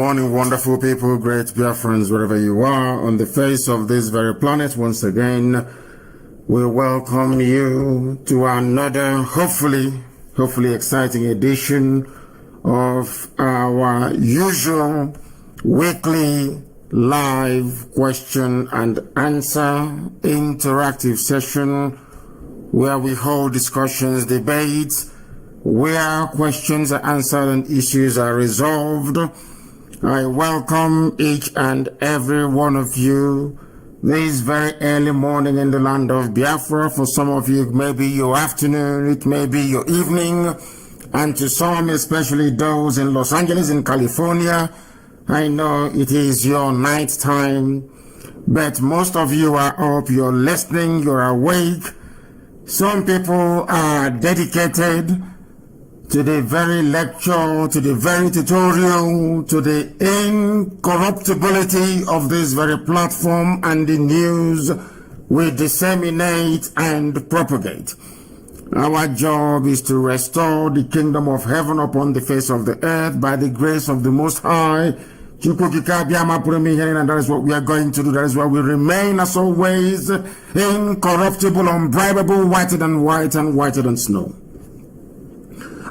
morning, wonderful people, great Biafrans, wherever you are on the face of this very planet. Once again, we welcome you to another, hopefully exciting edition of our usual weekly live question and answer interactive session where we hold discussions, debates, where questions are answered and issues are resolved. I welcome each and every one of you this very early morning in the land of Biafra. For some of you, it may be your afternoon, it may be your evening, and to some, especially those in Los Angeles, in California, I know it is your night time, but most of you are up, you're listening, you're awake. Some people are dedicated to the very lecture, to the very tutorial, to the incorruptibility of this very platform and the news we disseminate and propagate. Our job is to restore the kingdom of heaven upon the face of the earth by the grace of the Most High. And that is what we are going to do. That is why we remain, as always, incorruptible, unbribable, whiter than white and whiter than snow.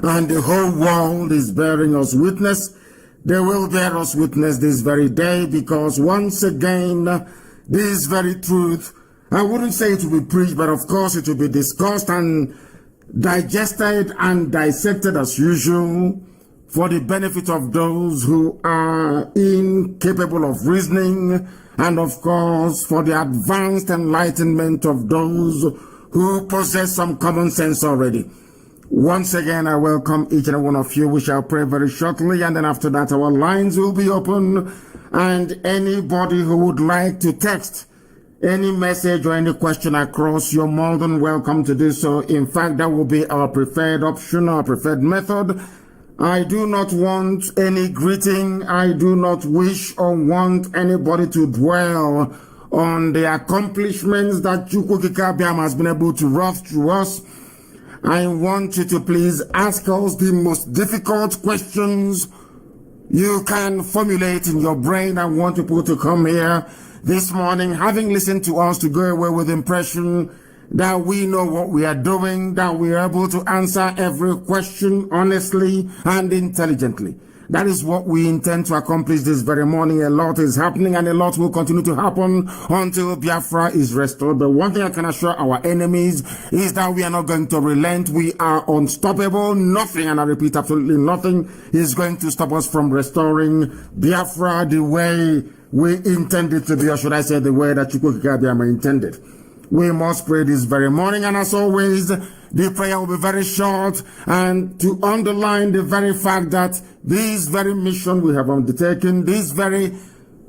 And the whole world is bearing us witness. They will bear us witness this very day, because once again, this very truth, I wouldn't say it will be preached, but of course it will be discussed and digested and dissected as usual for the benefit of those who are incapable of reasoning, and of course for the advanced enlightenment of those who possess some common sense already. Once again, I welcome each and every one of you. We shall pray very shortly, and then after that our lines will be open, and anybody who would like to text any message or any question across, you're more than welcome to do so. In fact, that will be our preferred option, our preferred method. I do not want any greeting. I do not wish or want anybody to dwell on the accomplishments that Chukwukikabiam has been able to wrought through us. I want you to please ask us the most difficult questions you can formulate in your brain. I want people to come here this morning, having listened to us, to go away with the impression that we know what we are doing, that we are able to answer every question honestly and intelligently. That is what we intend to accomplish this very morning. A lot is happening, and a lot will continue to happen until Biafra is restored. But one thing I can assure our enemies is that we are not going to relent. We are unstoppable. Nothing, and I repeat, absolutely nothing is going to stop us from restoring Biafra the way we intended to be, or should I say the way that Chukwukikabiama intended. We must pray this very morning, and as always, the prayer will be very short, and to underline the very fact that this very mission we have undertaken, this very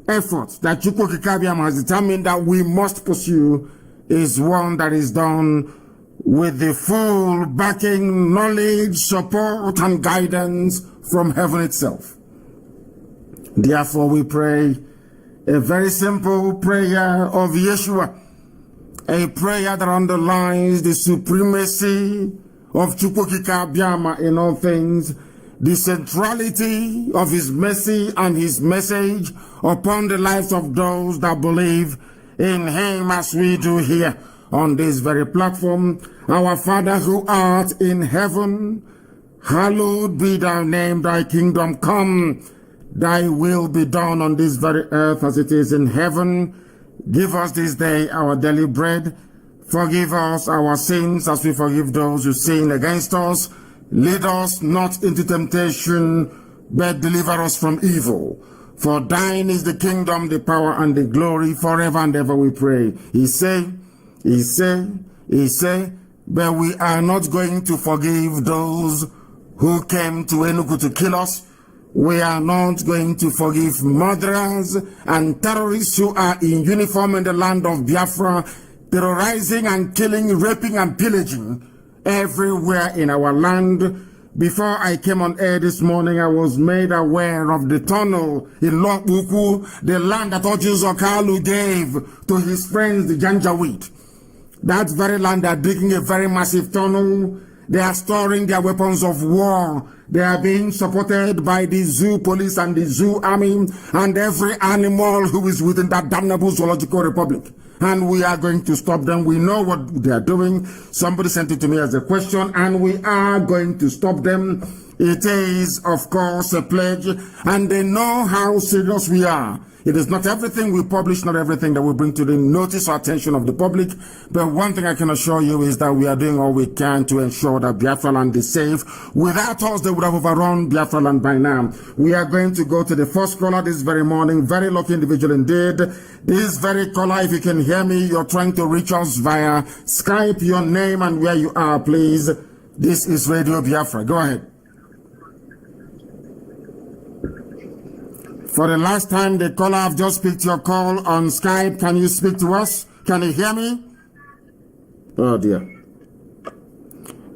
effort that Chukwukikabiam has determined that we must pursue, is one that is done with the full backing, knowledge, support, and guidance from heaven itself. Therefore, we pray a very simple prayer of Yeshua, a prayer that underlines the supremacy of Chukwukikabiama in all things, the centrality of his mercy and his message upon the lives of those that believe in him, as we do here on this very platform. Our Father who art in heaven, hallowed be thy name, thy kingdom come, thy will be done on this very earth as it is in heaven. Give us this day our daily bread. Forgive us our sins as we forgive those who sin against us. Lead us not into temptation, but deliver us from evil. For thine is the kingdom, the power, and the glory forever and ever, we pray. He say, but we are not going to forgive those who came to Enugu to kill us. We are not going to forgive murderers and terrorists who are in uniform in the land of Biafra, terrorizing and killing, raping and pillaging everywhere in our land. Before I came on air this morning, I was made aware of the tunnel in Lokbuku, the land that Ojuzo Kalu gave to his friends, the Janjaweed. That very land, are digging a very massive tunnel They are storing their weapons of war. They are being supported by the zoo police and the zoo army and every animal who is within that damnable zoological republic. And we are going to stop them. We know what they are doing. Somebody sent it to me as a question, and we are going to stop them. It is, of course, a pledge, and they know how serious we are. It is not everything we publish, not everything that we bring to the notice or attention of the public. But one thing I can assure you is that we are doing all we can to ensure that Biafra land is safe. Without us, they would have overrun Biafra land by now. We are going to go to the first caller this very morning. Very lucky individual indeed. This very caller, if you can hear me, you're trying to reach us via Skype. Your name and where you are, please. This is Radio Biafra. Go ahead. For the last time, the caller, I've just picked your call on Skype. Can you speak to us? Can you hear me? Oh dear.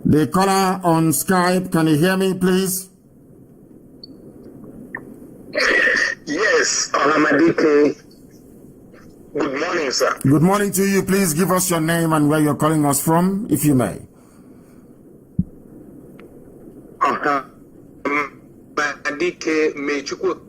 The caller on Skype, can you hear me, please? Yes, Olamadike. Good morning, sir. Good morning to you. Please give us your name and where you're calling us from, if you may. Olamadike, may you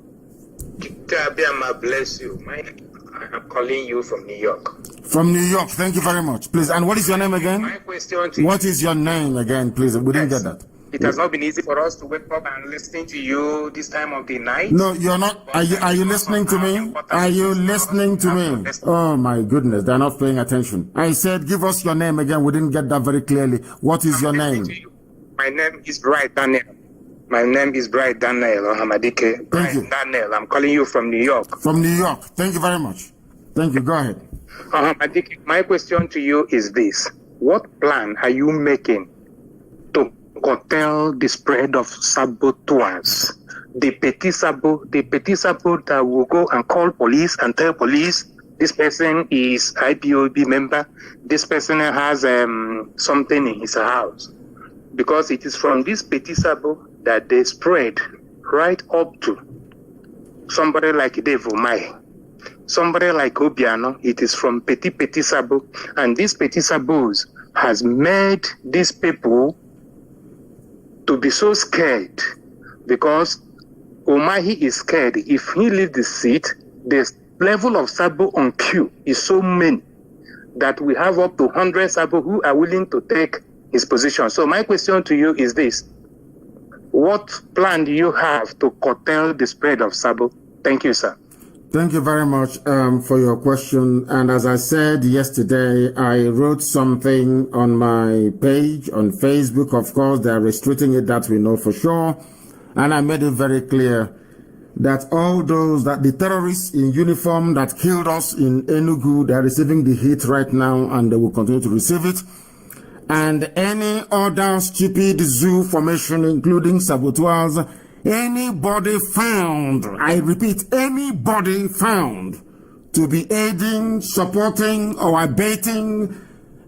bless you. I'm calling you from New York. From New York. Thank you very much. Please. And what is your name again? My question to what is your name again, please? We didn't get that. It has not been easy for us to wake up and listen to you this time of the night. No, you're not. Are you listening to me? Are you listening to me? Oh my goodness, they're not paying attention. I said, give us your name again. We didn't get that very clearly. What is your name? My name is Bright Daniel. My name is Bright Daniel Hamadike. Thank you. Daniel, I'm calling you from New York. From New York. Thank you very much. Thank you. Go ahead. Hamadike, my question to you is this. What plan are you making to curtail the spread of saboteurs? The petit sabot that will go and call police and tell police this person is IPOB member, this person has something in his house. Because it is from this petit sabot that they spread right up to somebody like Dave Omai, somebody like Obiano. It is from petit sabot, and these petit sabots has made these people to be so scared because Omahi is scared. If he leaves the seat, the level of sabo on queue is so many that we have up to 100 sabo who are willing to take his position. So my question to you is this. What plan do you have to curtail the spread of sabo? Thank you, sir. Thank you very much for your question. And as I said yesterday, I wrote something on my page on Facebook. Of course, they are restricting it, that we know for sure. And I made it very clear that all those, that the terrorists in uniform that killed us in Enugu, they are receiving the hit right now and they will continue to receive it. And any other stupid zoo formation, including saboteurs, anybody found, I repeat, anybody found to be aiding, supporting, or abating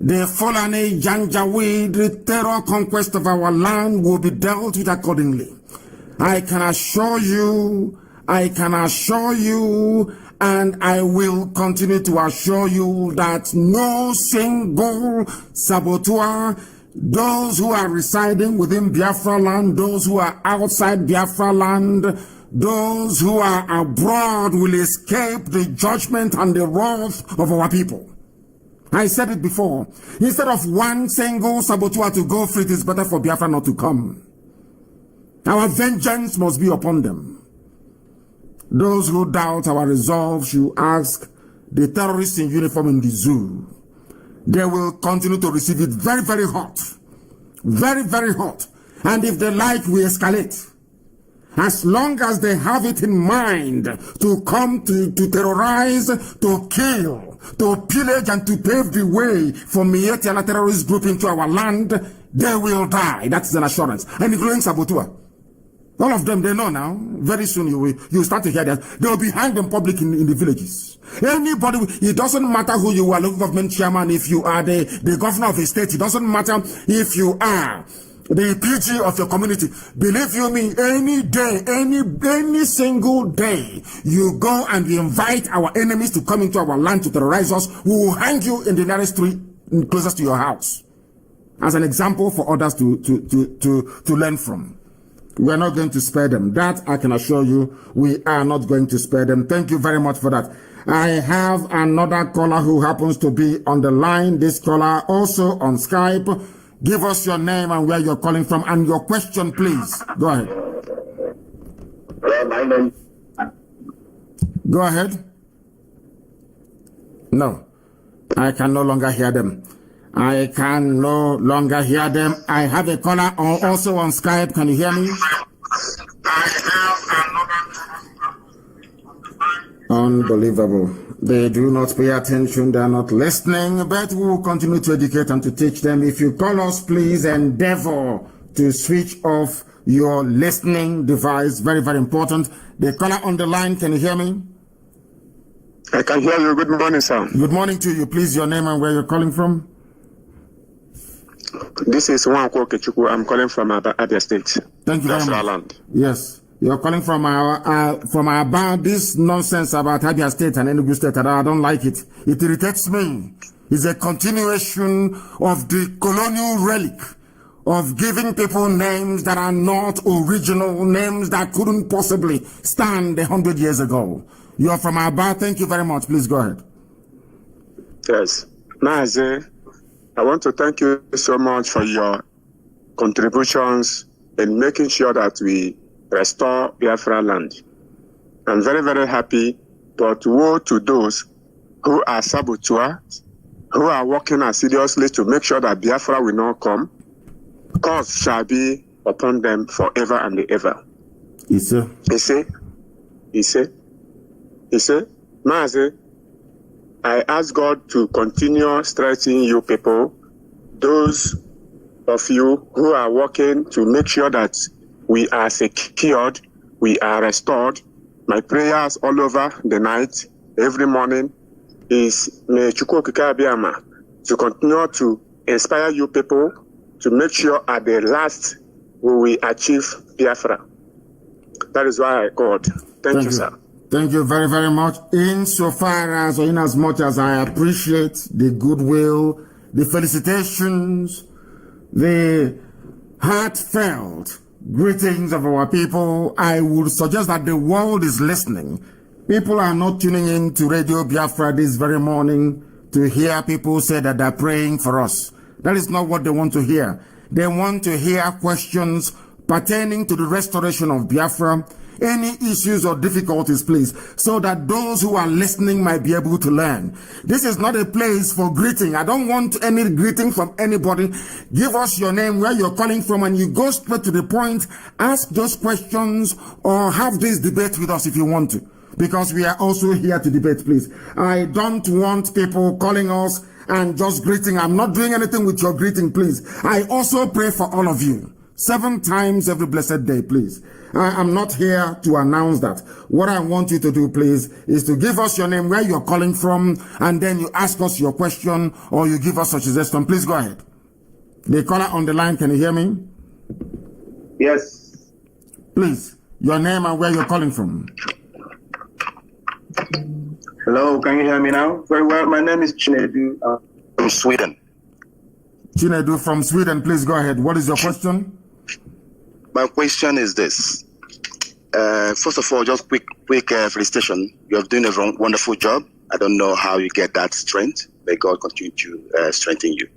the Fulani Janjaweed terror conquest of our land will be dealt with accordingly. I can assure you, and I will continue to assure you that no single saboteur, those who are residing within Biafra land, those who are outside Biafra land, those who are abroad will escape the judgment and the wrath of our people. I said it before. Instead of one single saboteur to go free, it is better for Biafra not to come. Our vengeance must be upon them. Those who doubt our resolve should ask the terrorists in uniform in the zoo. They will continue to receive it very, very hot. Very, very hot. And if they like, we escalate. As long as they have it in mind to come to terrorize, to kill, to pillage, and to pave the way for Mieti and a terrorist group into our land, they will die. That's an assurance. And including saboteur. All of them, they know now. Very soon you start to hear that. They will be hanged in public in the villages. Anybody, it doesn't matter who you are, local government chairman, if you are the governor of a state, it doesn't matter if you are the PG of your community. Believe you me, any day, any single day, you go and invite our enemies to come into our land to terrorize us, we will hang you in the nearest tree closest to your house. as an example for others to learn from. We are not going to spare them. That I can assure you, we are not going to spare them. Thank you very much for that. I have another caller who happens to be on the line. This caller also on Skype. Give us your name and where you're calling from and your question, please. Go ahead. My name. Go ahead. No, I can no longer hear them. I can no longer hear them. I have a caller also on Skype. Can you hear me? Unbelievable. They do not pay attention. They are not listening, but we will continue to educate and to teach them. If you call us, please endeavor to switch off your listening device. Very, very important. The caller on the line, can you hear me? I can hear you. Good morning, sir. Good morning to you. Please, your name and where you're calling from. This is Nwankwo Okechukwu. I'm calling from Abia State. Thank you very much. Land. Yes, you're calling from about this nonsense about Abia State and Enugu State. I don't like it. It irritates me. It's a continuation of the colonial relic of giving people names that are not original, names that couldn't possibly stand 100 years ago. You're from Aba. Thank you very much. Please go ahead. Yes. Mazi, I want to thank you so much for your contributions in making sure that we restore Biafra land. I'm very, very happy, but woe to those who are saboteurs, who are working assiduously to make sure that Biafra will not come. Curse shall be upon them forever and ever. Yes, sir. He said, Mazi, I ask God to continue strengthening you people, those of you who are working to make sure that we are secured, we are restored. My prayers all over the night, every morning, is may Chukwu Okike Abiyama to continue to inspire you people to make sure at the last we will achieve Biafra. That is why I called. Thank you, sir. Thank you very, very much. Insofar as, or in as much as I appreciate the goodwill, the felicitations, the heartfelt greetings of our people, I would suggest that the world is listening. People are not tuning in to Radio Biafra this very morning to hear people say that they're praying for us. That is not what they want to hear. They want to hear questions pertaining to the restoration of Biafra, any issues or difficulties, please, so that those who are listening might be able to learn. This is not a place for greeting. I don't want any greeting from anybody. Give us your name, where you're calling from, and you go straight to the point. Ask those questions or have this debate with us if you want to, because we are also here to debate, please. I don't want people calling us and just greeting. I'm not doing anything with your greeting, please. I also pray for all of you 7 times every blessed day, please. I am not here to announce that. What I want you to do, please, is to give us your name, where you're calling from, and then you ask us your question or you give us a suggestion. Please go ahead. The caller on the line, can you hear me? Yes. Please, your name and where you're calling from. Hello, can you hear me now? Very well. My name is Chinedu from Sweden. Chinedu from Sweden, please go ahead. What is your question? My question is this. First of all, just quick felicitation. You have done a wonderful job. I don't know how you get that strength. May God continue to strengthen you.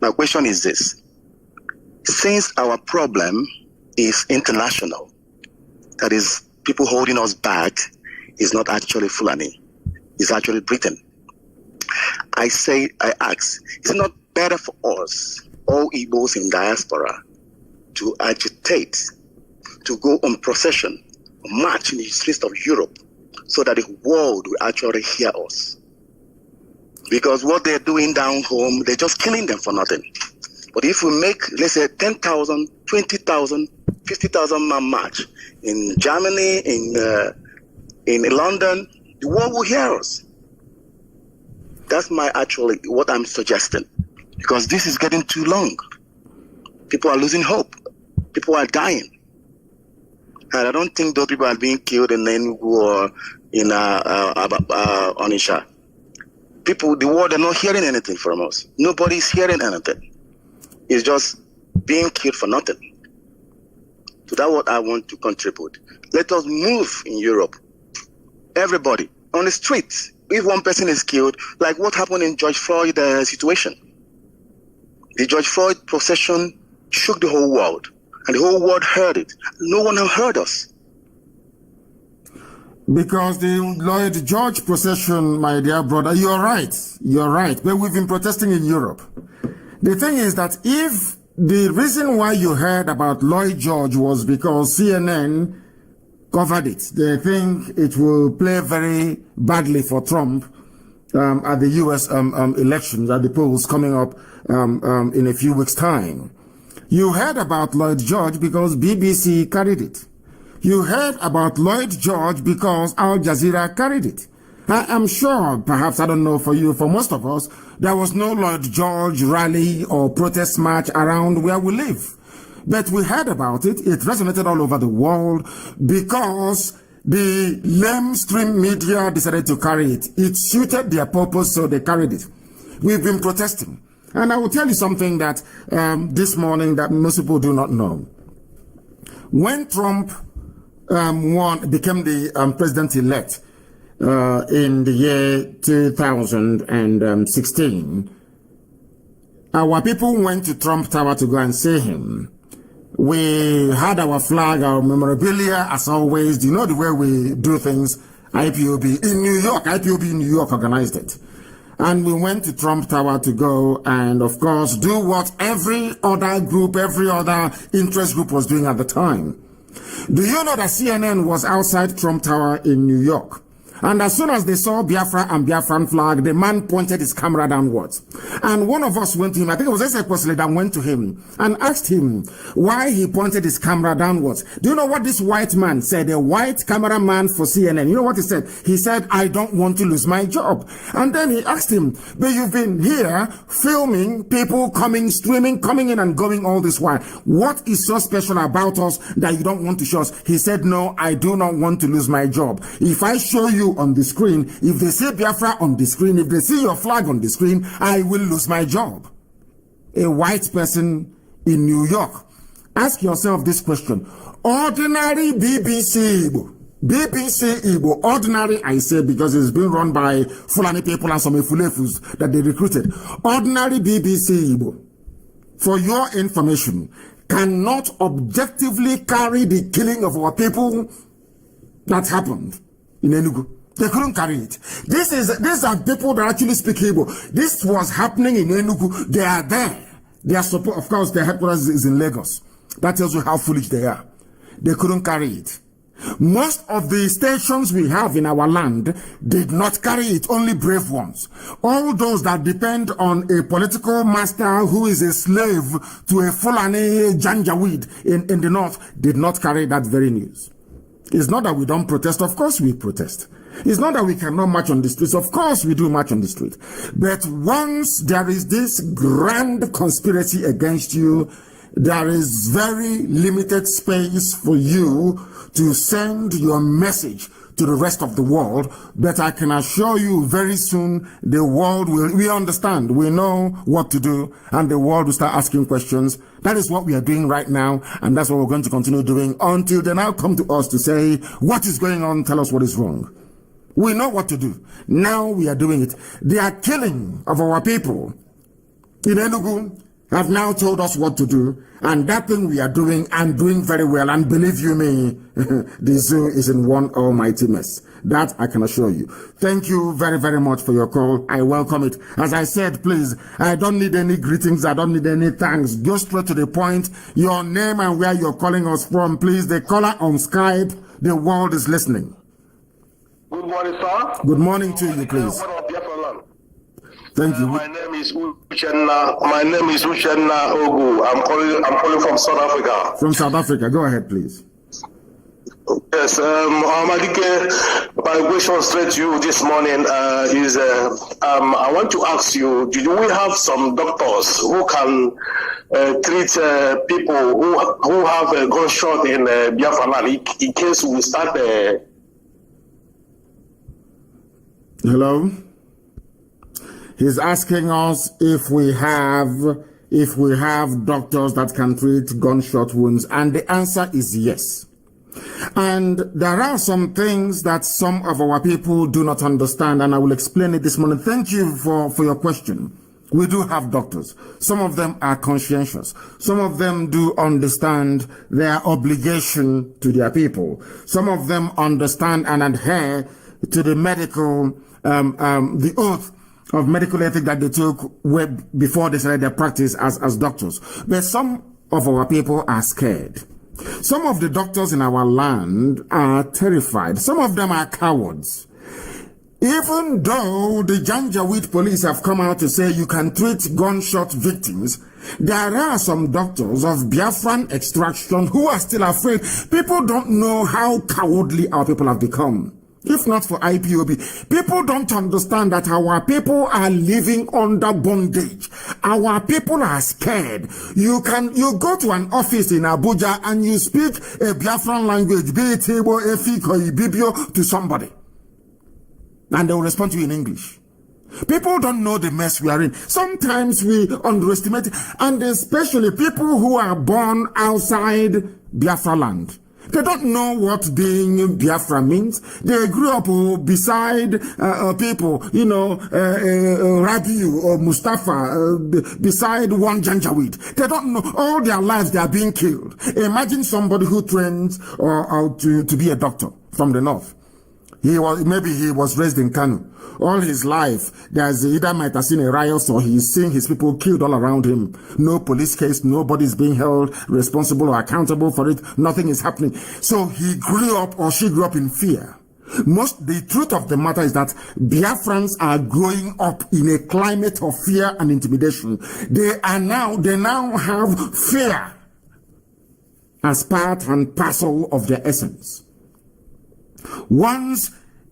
My question is this. Since our problem is international, that is, people holding us back is not actually Fulani, it's actually Britain. I ask, is it not better for us, all Igbos in diaspora, to agitate, to go on procession, march in the streets of Europe, so that the world will actually hear us? Because what they're doing down home, they're just killing them for nothing. But if we make, let's say, 10,000, 20,000, 50,000 man march in Germany, in London, the world will hear us. That's what I'm suggesting. Because this is getting too long. People are losing hope. People are dying. And I don't think those people are being killed in Enugu or in Onisha. People, the world are not hearing anything from us. Nobody's hearing anything. is just being killed for nothing. So that's what I want to contribute. Let us move in Europe. Everybody on the streets. If one person is killed, like what happened in George Floyd situation. The George Floyd procession shook the whole world, and the whole world heard it. No one heard us. Because the Lloyd George procession, my dear brother, you're right, but we've been protesting in Europe. The thing is that if the reason why you heard about Lloyd George was because CNN covered it, they think it will play very badly for Trump at the US elections, at the polls coming up in a few weeks' time. You heard about Lloyd George because BBC carried it. You heard about Lloyd George because Al Jazeera carried it. I am sure, perhaps, I don't know for you, for most of us, there was no Lloyd George rally or protest march around where we live. But we heard about it. It resonated all over the world because the lamestream media decided to carry it. It suited their purpose, so they carried it. We've been protesting. And I will tell you something that this morning that most people do not know. When Trump became the president-elect in the year 2016, our people went to Trump Tower to go and see him. We had our flag, our memorabilia, as always. You know the way we do things. IPOB in New York, IPOB in New York organized it. And we went to Trump Tower to go and, of course, do what every other group, every other interest group was doing at the time. Do you know that CNN was outside Trump Tower in New York? And as soon as they saw Biafra and Biafran flag, the man pointed his camera downwards. And one of us went to him, I think it was Sept that went to him and asked him why he pointed his camera downwards. Do you know what this white man said? A white cameraman for CNN. You know what he said? He said, I don't want to lose my job. And then he asked him, but you've been here filming people coming, streaming, coming in and going all this while. What is so special about us that you don't want to show us? He said, no, I do not want to lose my job. If I show you on the screen, if they see Biafra on the screen, if they see your flag on the screen, I will lose my job. A white person in New York. Ask yourself this question. Ordinary BBC Igbo, ordinary I say because it's been run by Fulani people and some Efulefus that they recruited. Ordinary BBC Igbo, for your information, cannot objectively carry the killing of our people that happened in Enugu. They couldn't carry it. These are people that actually speak Igbo. This was happening in Enugu. They are there. They are support. Of course, their headquarters is in Lagos. That tells you how foolish they are. They couldn't carry it. Most of the stations we have in our land did not carry it. Only brave ones. All those that depend on a political master who is a slave to a Fulani Janjaweed in the north did not carry that very news. It's not that we don't protest. Of course we protest. It's not that we cannot march on the streets. Of course we do march on the street. But once there is this grand conspiracy against you, there is very limited space for you to send your message to the rest of the world. But I can assure you very soon the world we understand, we know what to do, and the world will start asking questions. That is what we are doing right now, and that's what we're going to continue doing until they now come to us to say, what is going on? Tell us what is wrong. We know what to do. Now we are doing it. The killing of our people in Enugu have now told us what to do, and that thing we are doing and doing very well. And believe you me, the zoo is in one almighty mess. That I can assure you. Thank you very, very much for your call. I welcome it. As I said, please, I don't need any greetings. I don't need any thanks. Go straight to the point. Your name and where you're calling us from, please. The caller on Skype, the world is listening. Good morning, sir. Good morning to you, please. Thank you. My name is Uchenna. Ogu. I'm calling from South Africa. From South Africa. Go ahead, please. Yes, Amadike, my question straight to you this morning is I want to ask you, do we have some doctors who can treat people who have a gunshot in Biafra land in case we start Hello? He's asking us if we have if we have doctors that can treat gunshot wounds? And the answer is yes. And there are some things that some of our people do not understand, and I will explain it this morning. Thank you for your question. We do have doctors. Some of them are conscientious. Some of them do understand their obligation to their people. Some of them understand and adhere to the medical, the oath of medical ethics that they took before they started their practice as doctors. But some of our people are scared. Some of the doctors in our land are terrified. Some of them are cowards. Even though the Janjaweed police have come out to say you can treat gunshot victims, there are some doctors of Biafran extraction who are still afraid. People don't know how cowardly our people have become. If not for IPOB, people don't understand that our people are living under bondage. Our people are scared. You go to an office in Abuja and you speak a Biafran language, be it Igbo, Efik, or Ibibio, to somebody, and they will respond to you in English. People don't know the mess we are in. Sometimes we underestimate, and especially people who are born outside Biafra land. They don't know what being Biafra means. They grew up beside people, Rabiu or Mustafa, beside one Janjaweed. They don't know. All their lives they are being killed. Imagine somebody who trains to be a doctor from the north. Maybe he was raised in Kanu. All his life, there's either might have seen a riot or he's seeing his people killed all around him. No police case, nobody's being held responsible or accountable for it. Nothing is happening. So he grew up or she grew up in fear. The truth of the matter is that Biafrans are growing up in a climate of fear and intimidation. They now have fear as part and parcel of their essence. Once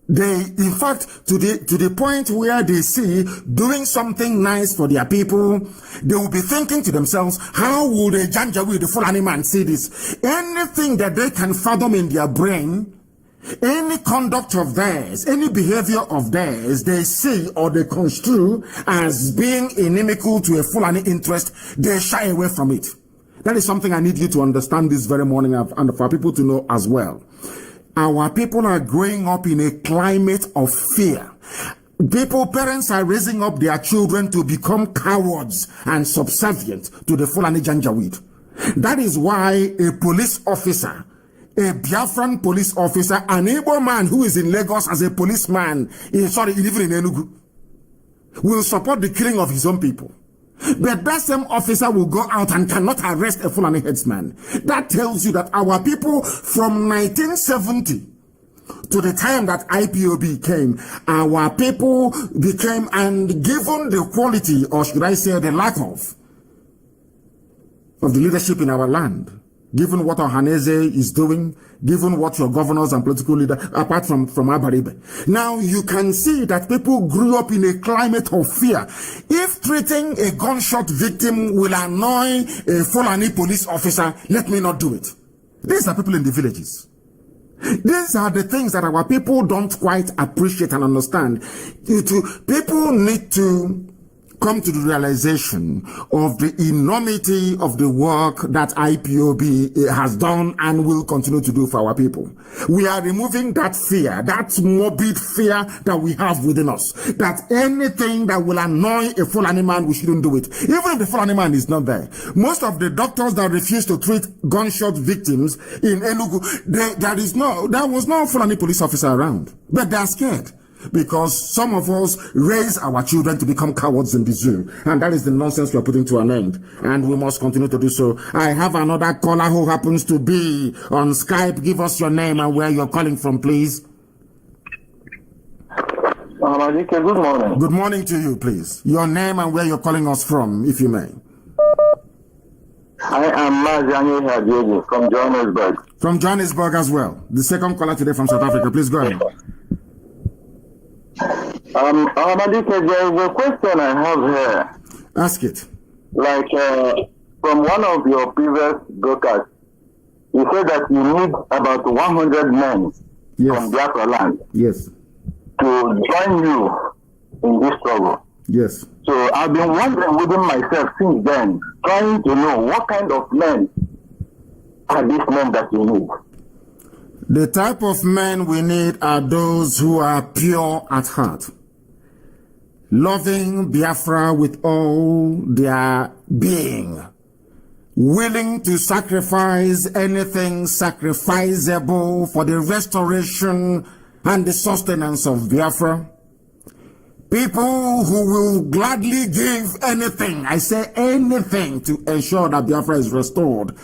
in fact, to the point where they see doing something nice for their people, they will be thinking to themselves, how would a Janjaweed, the Fulani man, see this? Anything that they can fathom in their brain, any conduct of theirs, any behavior of theirs, they see or they construe as being inimical to a Fulani interest, they shy away from it. That is something I need you to understand this very morning and for people to know as well. Our people are growing up in a climate of fear. Parents are raising up their children to become cowards and subservient to the Fulani Janjaweed. That is why a police officer, a Biafran police officer, an Igbo man who is in Lagos as a policeman, living in Enugu, will support the killing of his own people. But that same officer will go out and cannot arrest a Fulani headsman. That tells you that our people from 1970 to the time that IPOB came, our people became, and given the quality, or should I say the lack of the leadership in our land, given what Ohaneze is doing, given what your governors and political leaders, apart from Abaribe. Now you can see that people grew up in a climate of fear. If treating a gunshot victim will annoy a Fulani police officer, let me not do it. These are people in the villages. These are the things that our people don't quite appreciate and understand. People need to come to the realization of the enormity of the work that IPOB has done and will continue to do for our people. We are removing that fear, that morbid fear that we have within us, that anything that will annoy a Fulani man, we shouldn't do it. Even if the Fulani man is not there. Most of the doctors that refuse to treat gunshot victims in Enugu, there was no Fulani police officer around, but they are scared. Because some of us raise our children to become cowards in the zoo. And that is the nonsense we are putting to an end. And we must continue to do so. I have another caller who happens to be on Skype. Give us your name and where you're calling from, please. Good morning. Good morning to you, please. Your name and where you're calling us from, if you may. I am Mazi Nnamdi Kanu from Johannesburg. From Johannesburg as well. The second caller today from South Africa. Please go ahead. There is a question I have here. Ask it. Like from one of your previous broadcasts, you said that you need about 100 men from Biafra land. Yes. To join you in this struggle. Yes. So I've been wondering within myself since then, trying to know what kind of men are these men that you need. The type of men we need are those who are pure at heart, loving Biafra with all their being, willing to sacrifice anything sacrificable for the restoration and the sustenance of Biafra. People who will gladly give anything, I say anything, to ensure that Biafra is restored.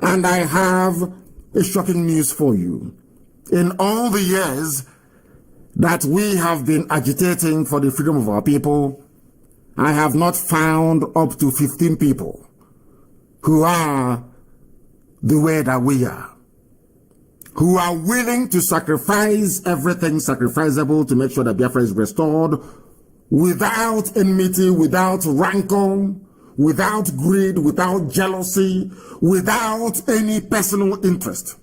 And I have a shocking news for you. In all the years that we have been agitating for the freedom of our people, I have not found up to 15 people who are the way that we are, who are willing to sacrifice everything sacrificable to make sure that Biafra is restored, without enmity, without rancor, without greed, without jealousy, without any personal interest.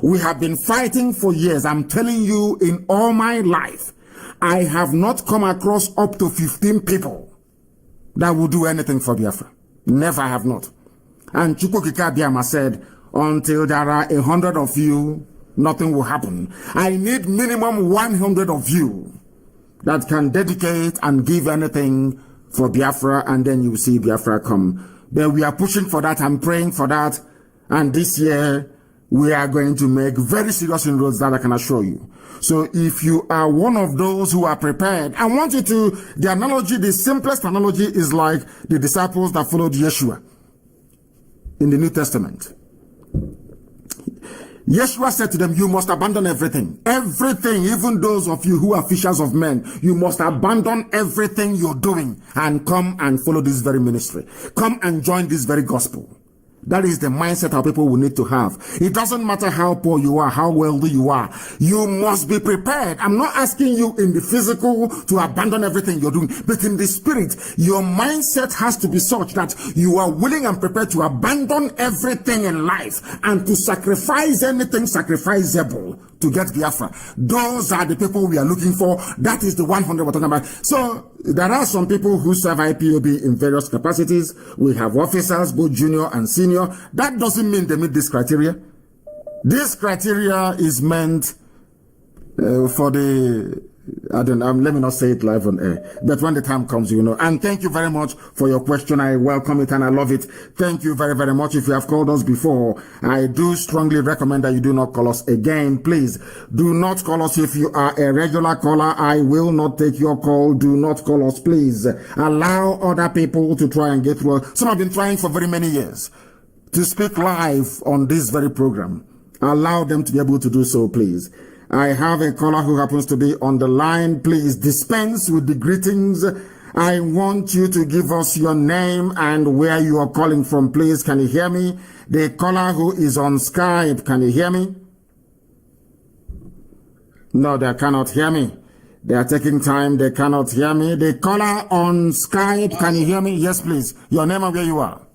We have been fighting for years. I'm telling you, in all my life, I have not come across up to 15 people that will do anything for Biafra. Never, have not. And Chukwukika Biama said, until there are 100 of you, nothing will happen. I need minimum 100 of you that can dedicate and give anything for Biafra, and then you will see Biafra come. But we are pushing for that. I'm praying for that. And this year, we are going to make very serious inroads, that I can assure you. So if you are one of those who are prepared, I want you to, the analogy, the simplest analogy is like the disciples that followed Yeshua in the New Testament. Yeshua said to them, you must abandon everything. Everything, even those of you who are fishers of men, you must abandon everything you're doing and come and follow this very ministry. Come and join this very gospel. That is the mindset our people will need to have. It doesn't matter how poor you are, how wealthy you are. You must be prepared. I'm not asking you in the physical to abandon everything you're doing, but in the spirit, your mindset has to be such that you are willing and prepared to abandon everything in life and to sacrifice anything sacrificable to get Biafra. Those are the people we are looking for. That is the 100 we're talking about. So there are some people who serve IPOB in various capacities. We have officers, both junior and senior. That doesn't mean they meet this criteria. This criteria is meant for the, I don't know, let me not say it live on air, but when the time comes, you know. And thank you very much for your question. I welcome it and I love it. Thank you very, very much. If you have called us before, I do strongly recommend that you do not call us again. Please do not call us. If you are a regular caller, I will not take your call. Do not call us, please. Allow other people to try and get through. Some have been trying for very many years to speak live on this very program. Allow them to be able to do so, please. I have a caller who happens to be on the line. Please dispense with the greetings. I want you to give us your name and where you are calling from, please. Can you hear me? The caller who is on Skype, can you hear me? No, they cannot hear me. They are taking time. They cannot hear me. The caller on Skype, can you hear me? Yes, please. Your name and where you are.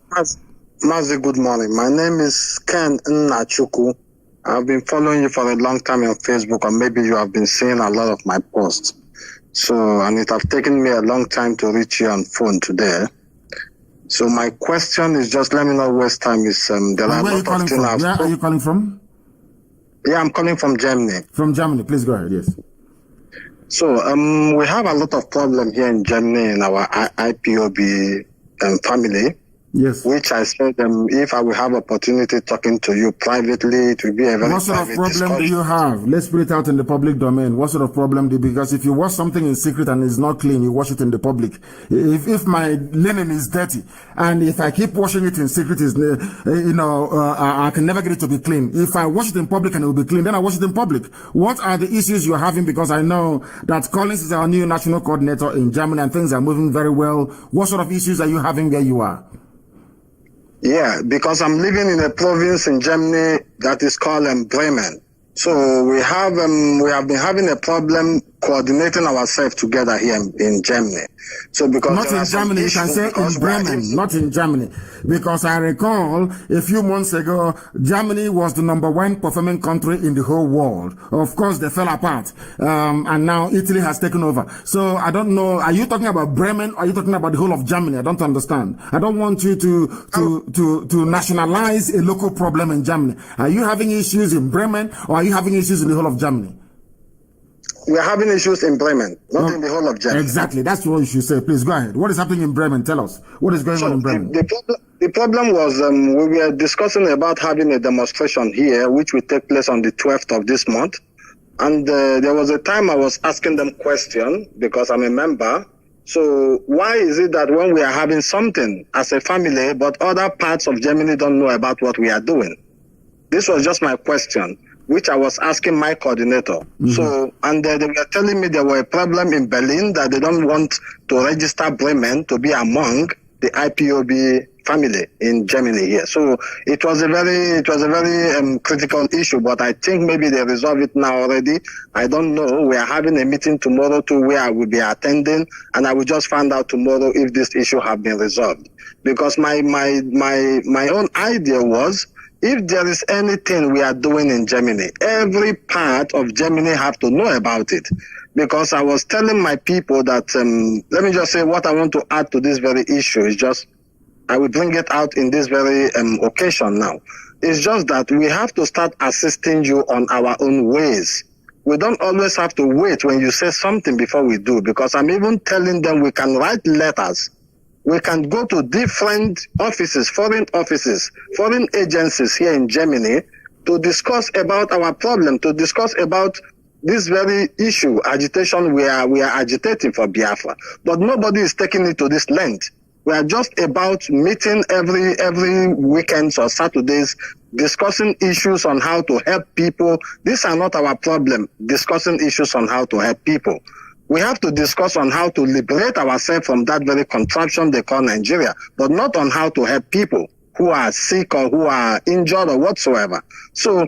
Mazi, good morning. My name is Ken Nnachuku. I've been following you for a long time on Facebook, and maybe you have been seeing a lot of my posts. So, and it has taken me a long time to reach you on phone today. So my question is just, let me not waste time. Is there are where are you calling from? Where are you calling from? Yeah, I'm calling from Germany. From Germany, please go ahead. Yes. So we have a lot of problem here in Germany in our IPOB family. Yes. Which I said, if I will have opportunity talking to you privately, it will be a very What sort of problem do you have? Let's put it out in the public domain. What sort of problem do you, because if you wash something in secret and it's not clean, you wash it in the public. If my linen is dirty and if I keep washing it in secret, is I can never get it to be clean. If I wash it in public and it will be clean, then I wash it in public. What are the issues you're having? Because I know that Collins is our new national coordinator in Germany and things are moving very well. What sort of issues are you having where you are? Yeah, because I'm living in a province in Germany that is called Bremen. So we have been having a problem coordinating ourselves together here in Germany. So because not in Germany, you can say in Bremen, not in Germany. Because I recall a few months ago, Germany was the #1 performing country in the whole world. Of course, they fell apart. And now Italy has taken over. So I don't know, are you talking about Bremen or are you talking about the whole of Germany? I don't understand. I don't want you to nationalize a local problem in Germany. Are you having issues in Bremen or are you having issues in the whole of Germany? We are having issues in Bremen, not in the whole of Germany. Exactly. That's what you should say. Please go ahead. What is happening in Bremen? Tell us. What is going on in Bremen? The problem was we were discussing about having a demonstration here, which will take place on the 12th of this month. And there was a time I was asking them question because I'm a member. So why is it that when we are having something as a family, but other parts of Germany don't know about what we are doing? This was just my question, which I was asking my coordinator. So, and they were telling me there were a problem in Berlin that they don't want to register Bremen to be among the IPOB family in Germany here. So it was a very critical issue, but I think maybe they resolved it now already. I don't know. We are having a meeting tomorrow too where I will be attending, and I will just find out tomorrow if this issue have been resolved. Because my own idea was, if there is anything we are doing in Germany, every part of Germany have to know about it. Because I was telling my people that, let me just say what I want to add to this very issue is just, I will bring it out in this very occasion now. It's just that we have to start assisting you on our own ways. We don't always have to wait when you say something before we do, because I'm even telling them we can write letters. We can go to different offices, foreign agencies here in Germany to discuss about our problem, to discuss about this very issue, agitation we are agitating for Biafra. But nobody is taking it to this length. We are just about meeting every weekends or Saturdays, discussing issues on how to help people. These are not our problem, discussing issues on how to help people. We have to discuss on how to liberate ourselves from that very contraption they call Nigeria, but not on how to help people who are sick or who are injured or whatsoever. So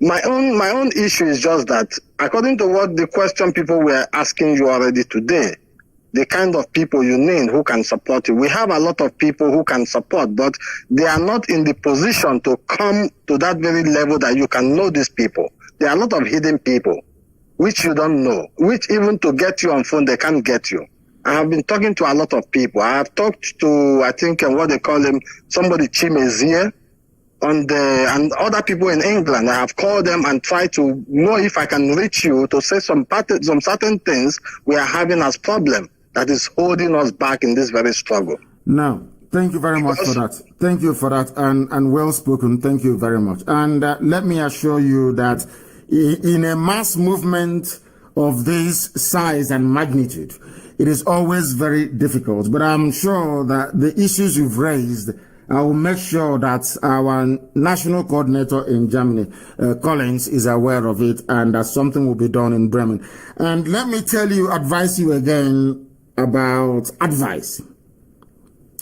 my own issue is just that, according to what the question people were asking you already today, the kind of people you need who can support you. We have a lot of people who can support, but they are not in the position to come to that very level that you can know these people. There are a lot of hidden people, which you don't know, which even to get you on phone, they can't get you. I have been talking to a lot of people. I have talked to, I think, what they call him, somebody Chimezie, and other people in England. I have called them and tried to know if I can reach you to say some certain things we are having as problem that is holding us back in this very struggle. Now, thank you very much for that. Thank you for that, and well spoken. Thank you very much. And let me assure you that in a mass movement of this size and magnitude, it is always very difficult. But I'm sure that the issues you've raised, I will make sure that our national coordinator in Germany, Collins, is aware of it, and that something will be done in Bremen. And let me advise you again about advice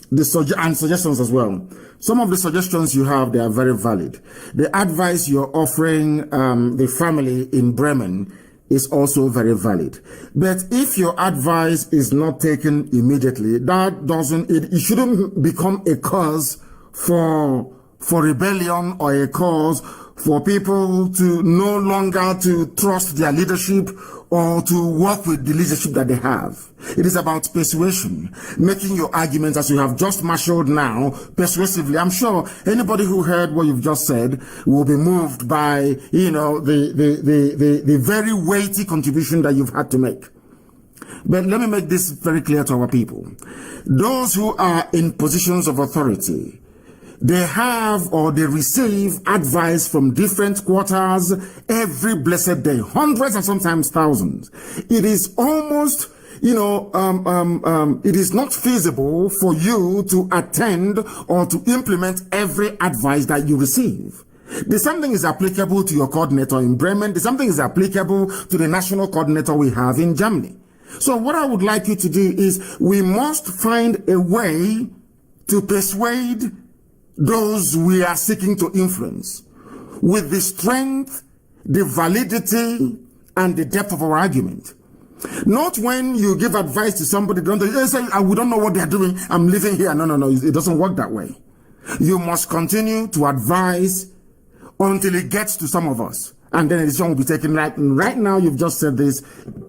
and suggestions as well. Some of the suggestions you have, they are very valid. The advice you're offering the family in Bremen is also very valid. But if your advice is not taken immediately, it shouldn't become a cause for rebellion or a cause for people to no longer to trust their leadership or to work with the leadership that they have. It is about persuasion, making your arguments as you have just marshaled now persuasively. I'm sure anybody who heard what you've just said will be moved by, the very weighty contribution that you've had to make. But let me make this very clear to our people. Those who are in positions of authority, they have or they receive advice from different quarters every blessed day, hundreds and sometimes thousands. It is almost, it is not feasible for you to attend or to implement every advice that you receive. The same thing is applicable to your coordinator in Bremen. The same thing is applicable to the national coordinator we have in Germany. So what I would like you to do is we must find a way to persuade those we are seeking to influence with the strength, the validity, and the depth of our argument. Not when you give advice to somebody, they say, we don't know what they're doing, I'm living here. No. It doesn't work that way. You must continue to advise until it gets to some of us. And then a decision will be taken. Right now, you've just said this.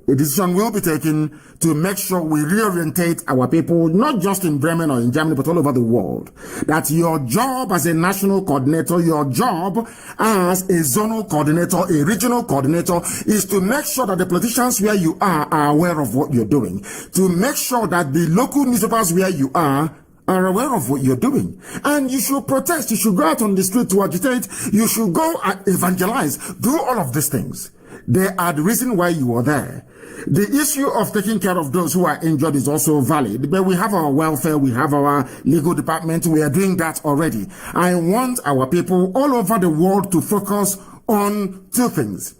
A decision will be taken to make sure we reorientate our people, not just in Bremen or in Germany, but all over the world. That your job as a national coordinator, your job as a zonal coordinator, a regional coordinator, is to make sure that the politicians where you are aware of what you're doing. To make sure that the local newspapers where you are aware of what you're doing. And you should protest, you should go out on the street to agitate, you should go and evangelize, do all of these things. They are the reason why you are there. The issue of taking care of those who are injured is also valid, but we have our welfare, we have our legal department, we are doing that already. I want our people all over the world to focus on two things.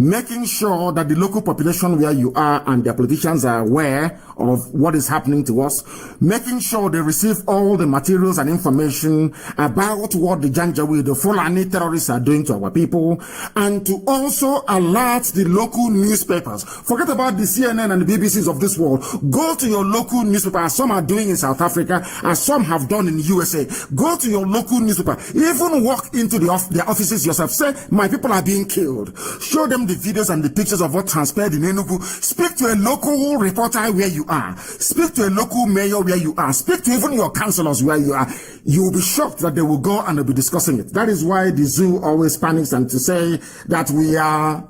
Making sure that the local population where you are and their politicians are aware of what is happening to us, making sure they receive all the materials and information about what the Janjaweed, the Fulani terrorists are doing to our people, and to also alert the local newspapers. Forget about the CNN and the BBCs of this world. Go to your local newspaper, as some are doing in South Africa, as some have done in USA. Go to your local newspaper. Even walk into their offices yourself. Say, my people are being killed. Show them the videos and the pictures of what transpired in Enugu. Speak to a local reporter where you are. Speak to a local mayor where you are. Speak to even your councillors where you are. You will be shocked that they will go and they'll be discussing it. That is why the zoo always panics and to say that we are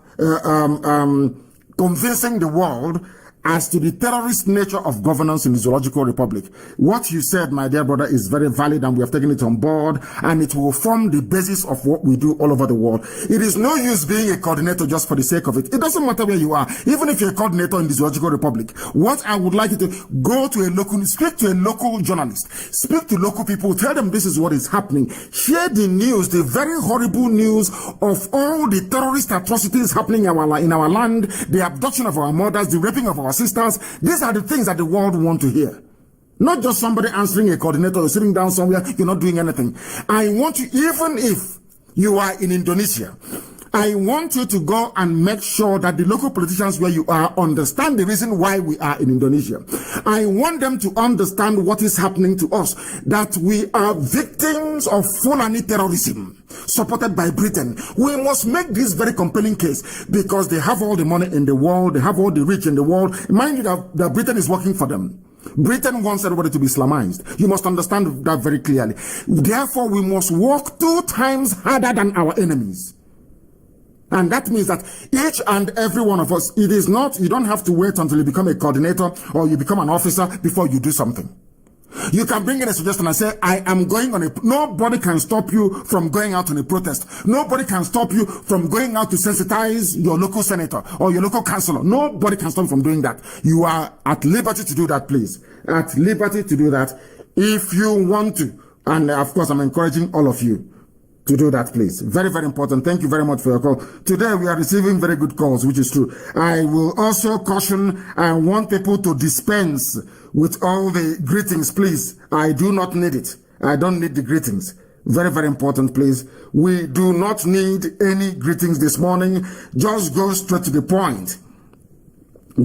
convincing the world as to the terrorist nature of governance in the Zoological Republic. What you said, my dear brother, is very valid, and we have taken it on board, and it will form the basis of what we do all over the world. It is no use being a coordinator just for the sake of it. It doesn't matter where you are, even if you're a coordinator in the Zoological Republic. What I would like you to go to a local, speak to a local journalist, speak to local people, tell them this is what is happening. Share the news, the very horrible news of all the terrorist atrocities happening in our land, the abduction of our mothers, the raping of our sisters. These are the things that the world want to hear. Not just somebody answering a coordinator or sitting down somewhere, you're not doing anything. I want you, even if you are in Indonesia, I want you to go and make sure that the local politicians where you are understand the reason why we are in Indonesia. I want them to understand what is happening to us, that we are victims of Fulani terrorism supported by Britain. We must make this very compelling case because they have all the money in the world, they have all the rich in the world. Mind you that Britain is working for them. Britain wants everybody to be Islamized. You must understand that very clearly. Therefore, we must work 2 times harder than our enemies. And that means that each and every one of us, it is not, you don't have to wait until you become a coordinator or you become an officer before you do something. You can bring in a suggestion and say, I am going on a, nobody can stop you from going out on a protest. Nobody can stop you from going out to sensitize your local senator or your local councillor. Nobody can stop you from doing that. You are at liberty to do that, please. At liberty to do that if you want to. And of course, I'm encouraging all of you to do that, please. Very, very important. Thank you very much for your call. Today, we are receiving very good calls, which is true. I will also caution, I want people to dispense with all the greetings, please. I do not need it. I don't need the greetings. Very, very important, please. We do not need any greetings this morning. Just go straight to the point.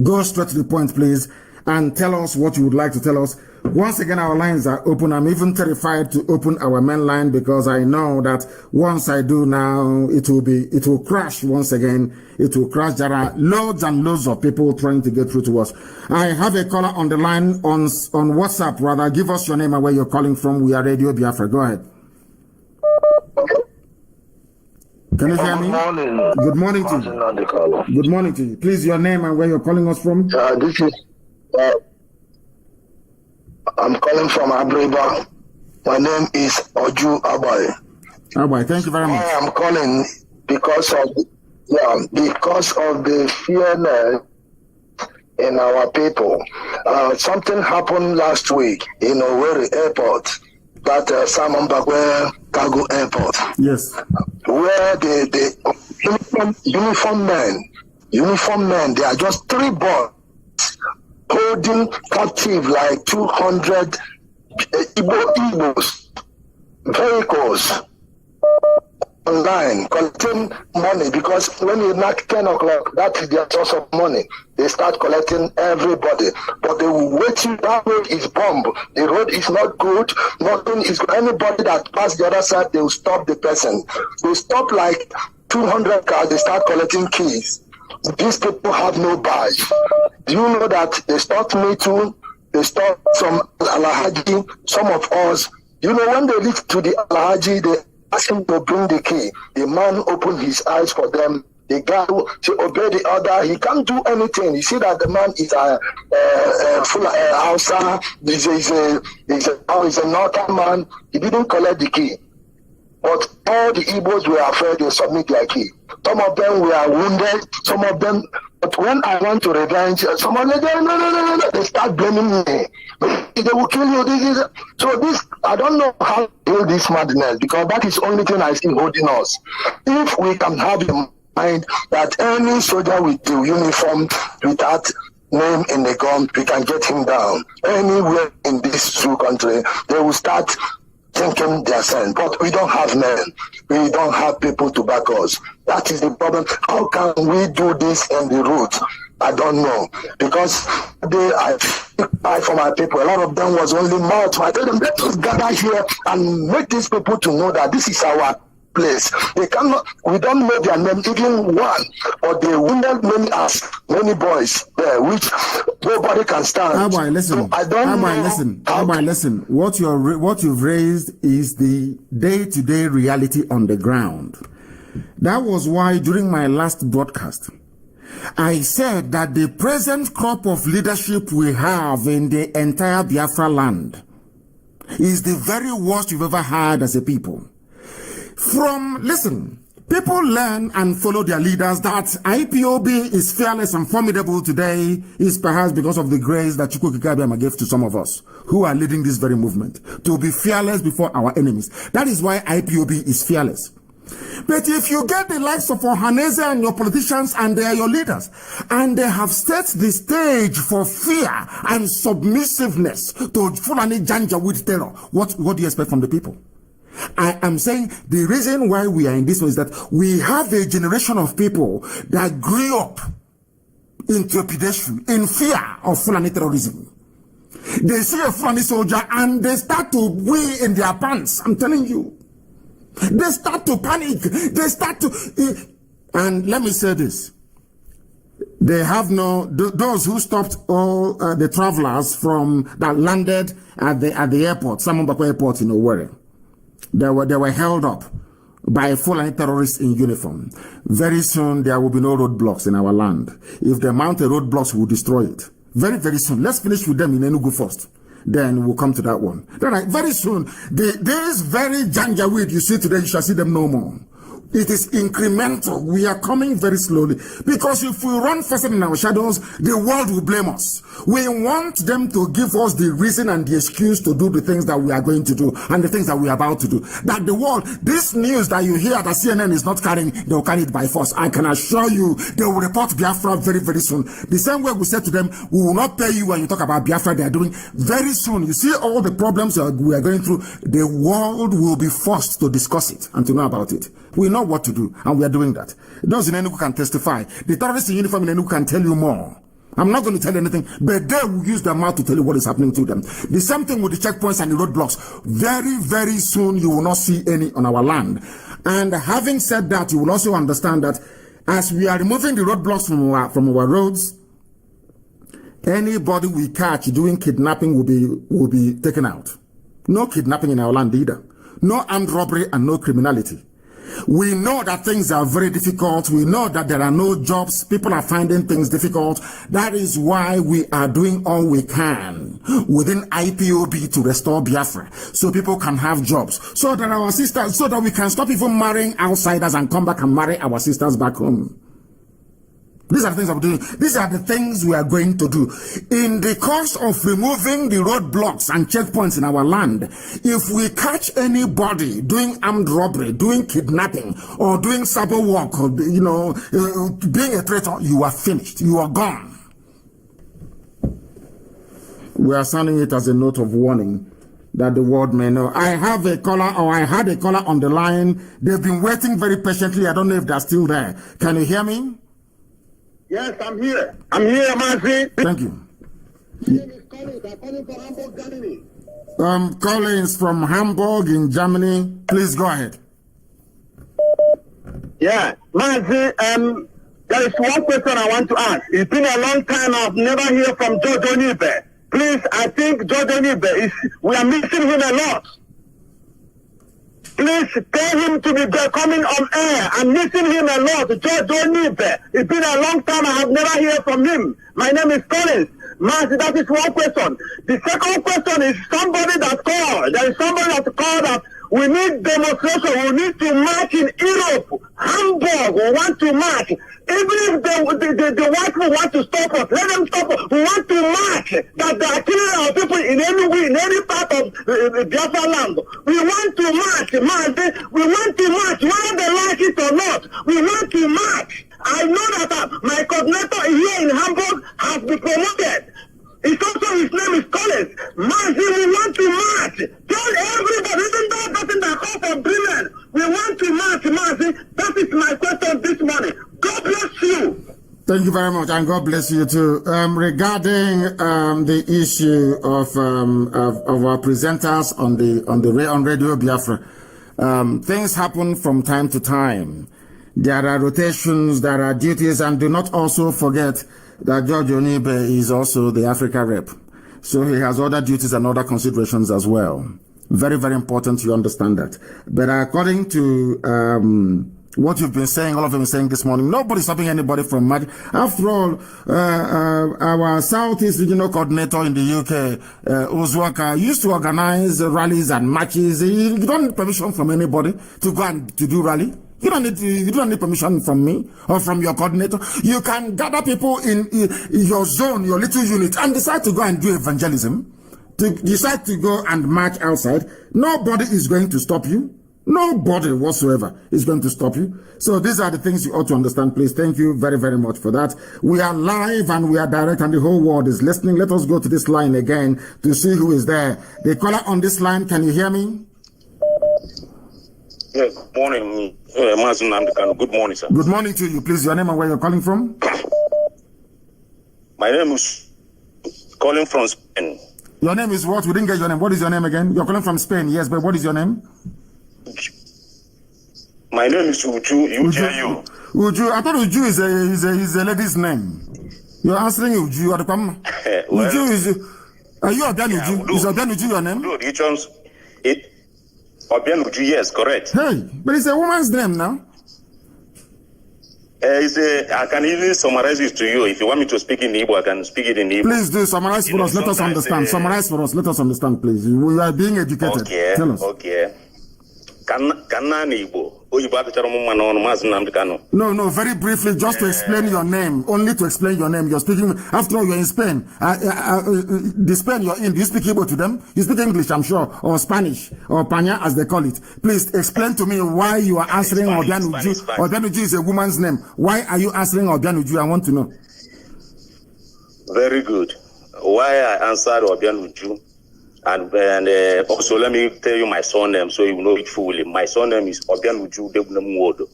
Go straight to the point, please, and tell us what you would like to tell us. Once again, our lines are open. I'm even terrified to open our main line because I know that once I do now, it will crash once again. It will crash. There are loads and loads of people trying to get through to us. I have a caller on the line on WhatsApp, rather. Give us your name and where you're calling from. We are Radio Biafra. Go ahead. Can you hear me? Good morning. Good morning to you. Good morning to you. Please, your name and where you're calling us from. This is... I'm calling from Abreba. My name is Oju Abai. Abai, thank you very much. I am calling because of the fearness in our people. Something happened last week in Owerri Airport, that Simon Bagwe Cargo Airport. Yes. Where the uniform men, they are just 3 boys holding captive like 200 Igbos vehicles. online collecting money, because when you knock 10 o'clock, that is their source of money. They start collecting everybody, but they will wait till that road is bombed. The road is not good, nothing is good. Anybody that pass the other side, they will stop the person. They stop like 200 cars, they start collecting keys. These people have no badge. Do you know that they stopped me too? They stopped some Alhaji, some of us. You know, when they reach to the Alhaji, they ask him to bring the key. The man opened his eyes for them. The guy who obey the order, he can't do anything. You see that the man is full Hausa, he's a northern man. He didn't collect the key. But all the Igbos were afraid to submit their key. Some of them were wounded, some of them, but when I want to revenge, some of them, no, they start blaming me. They will kill you. So this, I don't know how to deal this madness, because that is the only thing I see holding us. If we can have in mind that any soldier with the uniform, without name in the gun, we can get him down. Anywhere in this true country, they will start thinking they're saying, but we don't have men. We don't have people to back us. That is the problem. How can we do this in the route? I don't know. Because I fight for my people. A lot of them was only mouth. I tell them, let us gather here and make these people to know that this is our place. They cannot, we don't know their name, even one, but they wounded many boys there, which nobody can stand. Listen. So listen. What you've raised is the day-to-day reality on the ground. That was why during my last broadcast, I said that the present crop of leadership we have in the entire Biafra land is the very worst you've ever had as a people. Listen, people learn and follow their leaders. That IPOB is fearless and formidable today is perhaps because of the grace that Chukwu Kikabiyama gave to some of us who are leading this very movement to be fearless before our enemies. That is why IPOB is fearless. But if you get the likes of Ohaneze and your politicians and they are your leaders, and they have set the stage for fear and submissiveness to Fulani Janja with terror, what do you expect from the people? I am saying the reason why we are in this one is that we have a generation of people that grew up in trepidation, in fear of Fulani terrorism. They see a Fulani soldier and they start to wee in their pants. I'm telling you. They start to panic. They start to... And let me say this. They have those who stopped all the travelers that landed at the airport, Samambako Airport in Owerri. They were held up by Fulani terrorists in uniform. Very soon, there will be no roadblocks in our land. If they mount a roadblocks, we'll destroy it. Very, very soon. Let's finish with them in Enugu first. Then we'll come to that one. Then, very soon, this very janjaweed you see today, you shall see them no more. It is incremental. We are coming very slowly. Because if we run faster than our shadows, the world will blame us. We want them to give us the reason and the excuse to do the things that we are going to do and the things that we are about to do. That the world, this news that you hear that CNN is not carrying, they will carry it by force. I can assure you, they will report Biafra very, very soon. The same way we said to them, we will not pay you when you talk about Biafra. They are doing very soon. You see all the problems we are going through. The world will be forced to discuss it and to know about it. We know what to do, and we are doing that. Those in Enugu can testify. The terrorists in uniform in Enugu can tell you more. I'm not going to tell you anything, but they will use their mouth to tell you what is happening to them. The same thing with the checkpoints and the roadblocks. Very, very soon, you will not see any on our land. And having said that, you will also understand that as we are removing the roadblocks from our roads, anybody we catch doing kidnapping will be taken out. No kidnapping in our land either. No armed robbery and no criminality. We know that things are very difficult. We know that there are no jobs. People are finding things difficult. That is why we are doing all we can within IPOB to restore Biafra, so people can have jobs, so that our sisters, so that we can stop even marrying outsiders and come back and marry our sisters back home. These are the things I'm doing. These are the things we are going to do. In the course of removing the roadblocks and checkpoints in our land, if we catch anybody doing armed robbery, doing kidnapping, or doing cyber work, or, being a traitor, you are finished. You are gone. We are sounding it as a note of warning that the world may know. I have a caller, or I had a caller on the line. They've been waiting very patiently. I don't know if they're still there. Can you hear me? Yes, I'm here. I'm here, Mazi. Thank you. My name is Collins. I'm calling from Hamburg, Germany. Collins from Hamburg in Germany. Please go ahead. Yeah, Mazi, there is one question I want to ask. It's been a long time. I've never heard from George Onibe. Please, I think George Onibe we are missing him a lot. Please tell him to be coming on air. I'm missing him a lot. George Onibe. It's been a long time. I have never heard from him. My name is Collins. Mazi, that is one question. The second question is somebody that called. There is somebody that called that we need demonstration. We need to march in Europe. Hamburg, we want to march. Even if the white people want to stop us, let them stop us. We want to march. That they are killing our people in any way, in any part of the Biafra land. We want to march, Mazi. We want to march, whether they like it or not. We want to march. I know that my coordinator here in Hamburg has been promoted. It's also his name is Collins. Mazi, we want to march. Tell everybody, even though person that call for Bremen, we want to march, Mazi. That is my question this morning. God bless you. Thank you very much, and God bless you too. Regarding the issue of our presenters on Radio Biafra, things happen from time to time. There are rotations, there are duties, and do not also forget that George Onibe is also the Africa rep. So he has other duties and other considerations as well. Very, very important you understand that. But according to what you've been saying, all of them been saying this morning, nobody's stopping anybody from marching. After all, our Southeast Regional Coordinator in the UK, Uzwaka, used to organize rallies and marches. You don't need permission from anybody to go and to do rally. You don't need permission from me or from your coordinator. You can gather people in your zone, your little unit, and decide to go and do evangelism. To decide to go and march outside. Nobody is going to stop you. Nobody whatsoever is going to stop you. So these are the things you ought to understand, please. Thank you very, very much for that. We are live and we are direct and the whole world is listening. Let us go to this line again to see who is there. The caller on this line, can you hear me? Yeah, good morning, Mazi Nnamdi Kanu. Good morning, sir. Good morning to you. Please, your name and where you're calling from? My name is calling from Spain. Your name is what? We didn't get your name. What is your name again? You're calling from Spain, yes, but what is your name? My name is Uju. Uju. Uju. I thought Uju is a lady's name. You're answering Uju. Well, Uju is... Are you Obian Uju? Is Obian Uju your name? Obian Uju, yes, correct. Hey, but it's a woman's name now. I can even summarize it to you. If you want me to speak in Igbo, I can speak it in Igbo. Please do summarize for us. Let us understand. Summarize for us. Let us understand, please. We are being educated. Okay. Tell us. Okay. Kana Igbo. No, very briefly, just to explain your name. Only to explain your name. You're speaking, after all, you're in Spain. The Spain you're in, do you speak Igbo to them? You speak English, I'm sure, or Spanish, or Panya, as they call it. Please explain to me why you are answering Obian Uju. Obian Uju is a woman's name. Why are you answering Obian Uju? I want to know. Very good. Why I answered Obian Uju? And also, let me tell you my surname so you know it fully. My surname is Obian Uju Debunamwodo.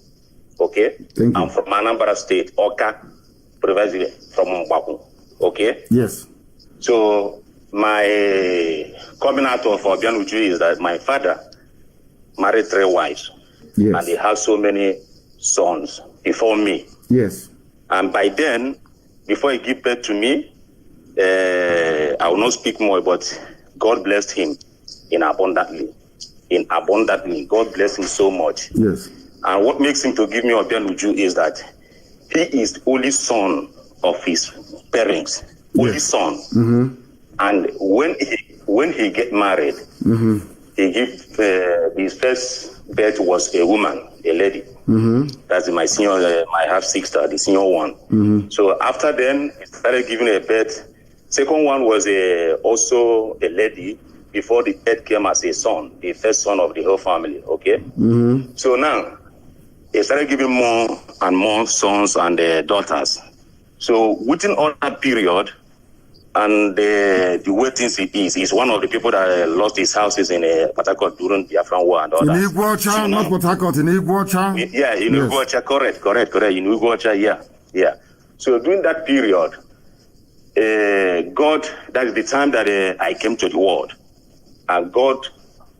Okay? Thank you. I'm from Anambra State, Oka, precisely from Mbaku. Okay? Yes. So, my coming out of Obian Uju is that my father married 3 wives. Yes. And he has so many sons before me. Yes. And by then, before he gave birth to me, I will not speak more, but God blessed him abundantly. God blessed him so much. Yes. And what makes him to give me Obian Uju is that he is the only son of his parents. Only son. Mm-hmm. And when he get married, mm-hmm. he gave his first birth was a woman, a lady. Mm-hmm. That's my senior, my half sister, the senior one. Mm-hmm. So after then, he started giving a birth. Second one was also a lady. Before the third came as a son, the first son of the whole family. Okay. Mm-hmm. So now he started giving more and more sons and daughters. So within all that period, And the way things is one of the people that lost his houses in Port Harcourt during the Biafran War and all that. In Iguacha, not Port Harcourt, in Iguacha? Yeah, in Iguacha, correct. In Iguacha, yeah. So during that period, God, that is the time that I came to the world, and God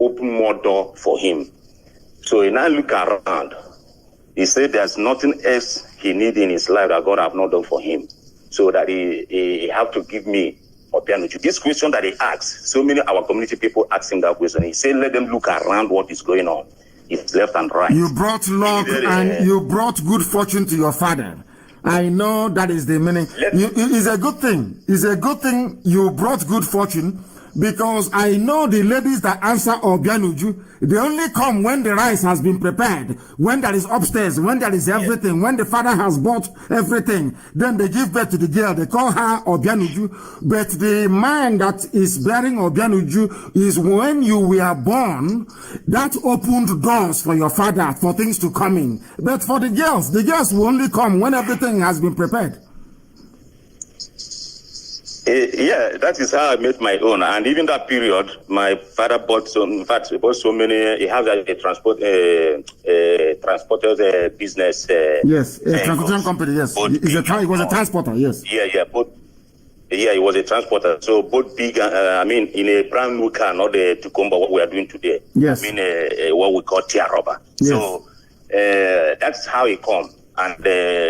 opened more door for him. So when I look around, he said there's nothing else he needs in his life that God have not done for him. So that he have to give me Obianuju. This question that he asked, so many our community people asked him that question. He said, let them look around what is going on. It's left and right. You brought luck and you brought good fortune to your father. I know that is the meaning. It's a good thing. It's a good thing you brought good fortune, because I know the ladies that answer Obianuju, they only come when the rice has been prepared, when there is upstairs, when there is everything, when the father has bought everything, then they give birth to the girl, they call her Obianuju. But the man that is bearing Obianuju is when you were born, that opened doors for your father for things to come in. But for the girls will only come when everything has been prepared. Yeah, that is how I made my own. And even that period, my father bought so many. He has a transporter business. Yes, a transportation company. Yes, it was a transporter. Yes. Yeah. He was a transporter. So both big. In a brand new car, not the Tacoma what we are doing today. Yes. What we call Tia Rubber. Yes. So that's how he come. And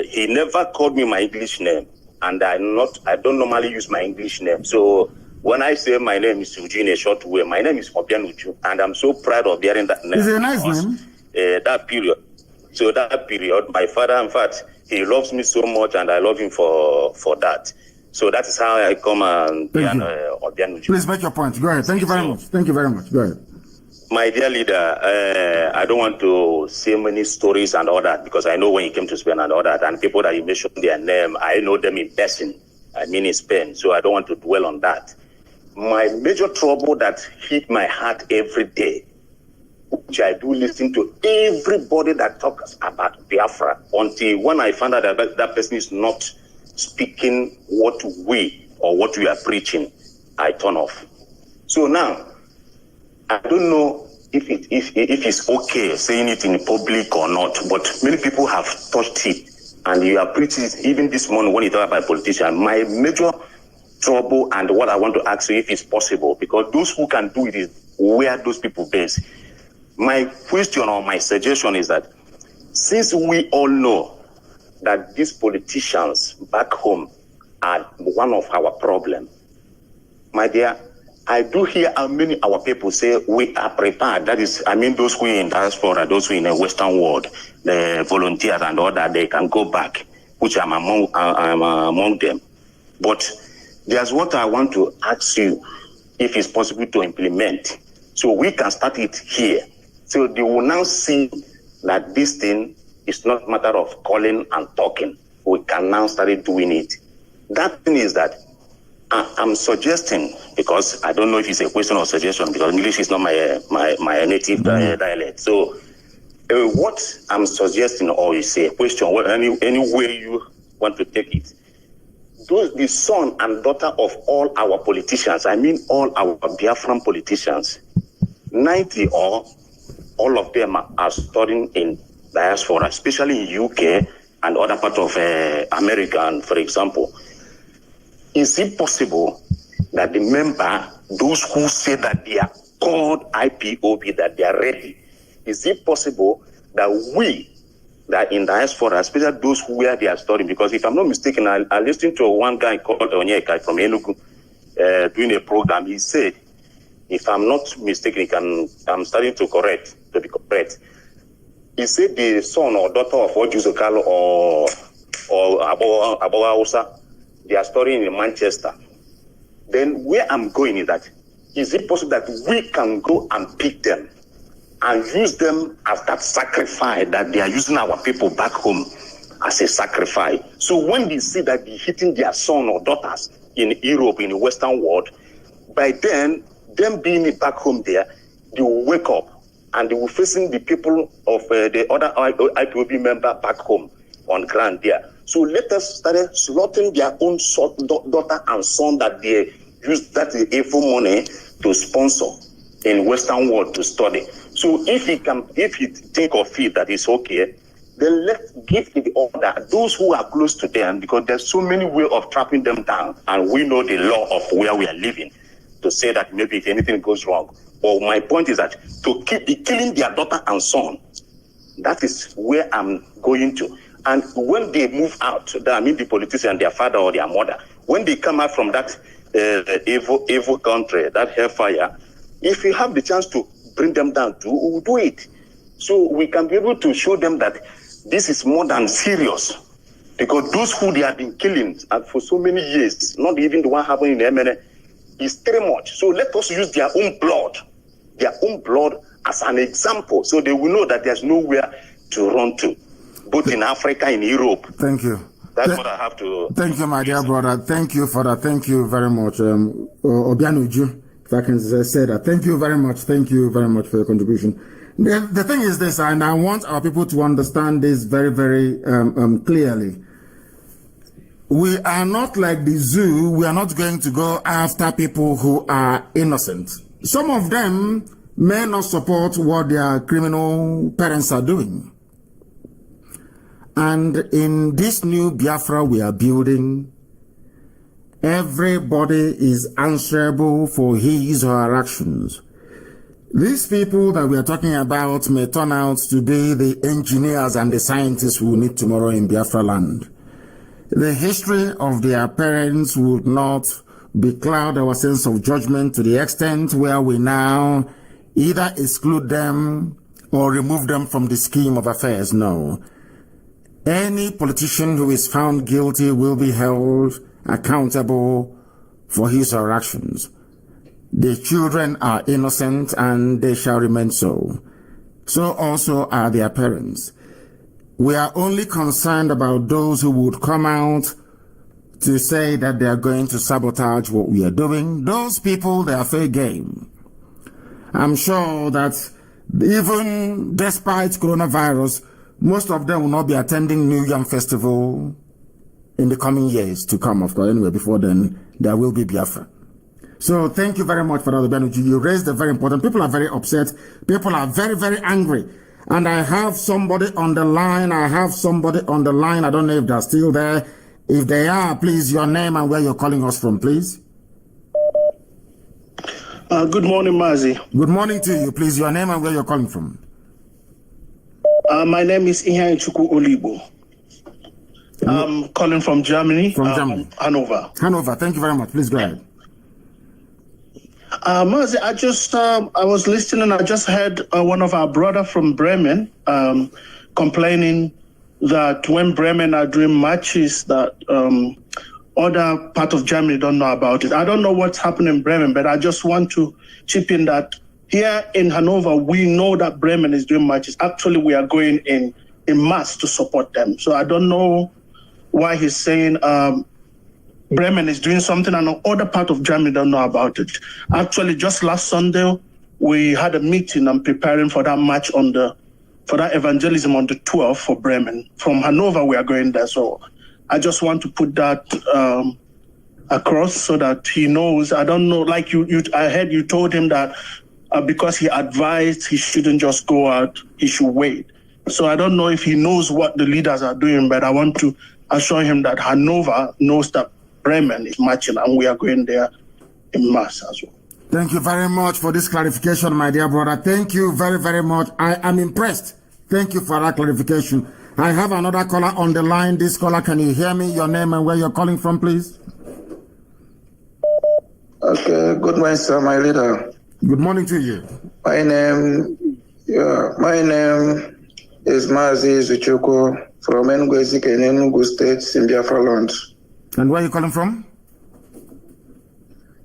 he never called me my English name. And I don't normally use my English name. So when I say my name is Suji in a short way, my name is Obianuju, and I'm so proud of bearing that name. Is it a nice name? That period. So that period, my father, in fact, he loves me so much, and I love him for that. So that is how I come and be an Obianuju. Please make your point. Go ahead. Thank you very much. Go ahead. My dear leader, I don't want to say many stories and all that, because I know when you came to Spain and all that, and people that you mentioned their name, I know them in person, in Spain, so I don't want to dwell on that. My major trouble that hit my heart every day, which I do listen to everybody that talks about Biafra, until when I find out that that person is not speaking what we are preaching, I turn off. So now, I don't know if it's okay saying it in public or not, but many people have touched it, and you are preaching it even this morning when you talk about politicians. My major trouble, and what I want to ask you, if it's possible, because those who can do it is where those people base. My question or my suggestion is that since we all know that these politicians back home are one of our problems, my dear, I do hear how many our people say we are prepared. That is, those who are in diaspora, those who are in the Western world, the volunteers and all that, they can go back, which I'm among them. But there's what I want to ask you, if it's possible to implement. So we can start it here. So they will now see that this thing is not a matter of calling and talking. We can now start doing it. That thing is that I'm suggesting, because I don't know if it's a question or suggestion, because English is not my native dialect. So what I'm suggesting, or is a question, any way you want to take it, the son and daughter of all our politicians, all our Biafran politicians, 90 or all of them are studying in diaspora, especially in UK and other parts of America, for example. Is it possible that the member, those who say that they are called IPOB, that they are ready, is it possible that we, that in diaspora, especially those where they are studying, because if I'm not mistaken, I listened to one guy called Onyeka from Enugu doing a program. He said, if I'm not mistaken, I'm starting to be correct. He said the son or daughter of Ojuzokalo or Abo Hausa, they are studying in Manchester. Then where I'm going is that, is it possible that we can go and pick them and use them as that sacrifice that they are using our people back home as a sacrifice? So when they see that they're hitting their son or daughters in Europe, in the Western world, by then, them being back home there, they will wake up and they will facing the people of the other IPOB member back home on ground there. So let us start slaughtering their own daughter and son that they use that evil money to sponsor in Western world to study. So if he think of it that it's okay, then let's give the order those who are close to them, because there's so many ways of trapping them down, and we know the law of where we are living, to say that maybe if anything goes wrong. But my point is that to keep killing their daughter and son, that is where I'm going to. And when they move out, the politician, their father or their mother, when they come out from that evil country, that hellfire, if we have the chance to bring them down too, we will do it. So we can be able to show them that this is more than serious. Because those who they have been killing for so many years, not even the one happening in Yemen, is too much. So let us use their own blood as an example, so they will know that there's nowhere to run to, both in Africa, in Europe. Thank you. That's what I have to. Thank you, my dear brother. Thank you for that. Thank you very much. Obianuju, if I can say that. Thank you very much. Thank you very much for your contribution. The thing is this, and I want our people to understand this very, very clearly. We are not like the zoo. We are not going to go after people who are innocent. Some of them may not support what their criminal parents are doing. And in this new Biafra we are building, everybody is answerable for his or her actions. These people that we are talking about may turn out to be the engineers and the scientists we will need tomorrow in Biafra land. The history of their parents would not becloud our sense of judgment to the extent where we now either exclude them or remove them from the scheme of affairs. No. Any politician who is found guilty will be held accountable for his or her actions. The children are innocent and they shall remain so. So also are their parents. We are only concerned about those who would come out to say that they are going to sabotage what we are doing. Those people, they are fair game. I'm sure that even despite coronavirus, most of them will not be attending New Yam Festival in the coming years to come. Of course, anyway, before then, there will be Biafra. So thank you very much for that, Obianuju. You raised a very important. People are very upset. People are very, very angry. And I have somebody on the line. I don't know if they're still there. If they are, please, your name and where you're calling us from, please. Good morning, Mazi. Good morning to you. Please, your name and where you're calling from. My name is Ihan Chuku Olibo. I'm calling from Germany. From Germany. Hanover. Hanover. Thank you very much. Please go ahead. Mazi, I was listening. I just heard one of our brother from Bremen complaining that when Bremen are doing matches, that other part of Germany don't know about it. I don't know what's happening in Bremen, but I just want to chip in that here in Hanover, we know that Bremen is doing matches. Actually, we are going in mass to support them. So I don't know why he's saying Bremen is doing something and the other part of Germany don't know about it. Actually, just last Sunday, we had a meeting and preparing for that match for that evangelism on the 12th for Bremen. From Hanover, we are going there. So I just want to put that across so that he knows. I don't know, like I heard you told him that because he advised he shouldn't just go out, he should wait. So I don't know if he knows what the leaders are doing, but I want to assure him that Hanover knows that Bremen is marching and we are going there in mass as well. Thank you very much for this clarification, my dear brother. Thank you very, very much. I am impressed. Thank you for that clarification. I have another caller on the line. This caller, can you hear me? Your name and where you're calling from, please? Okay, good morning, sir, my leader. Good morning to you. My name is Mazi Nnamdi from Enugu State, in Biafra land. And where are you calling from?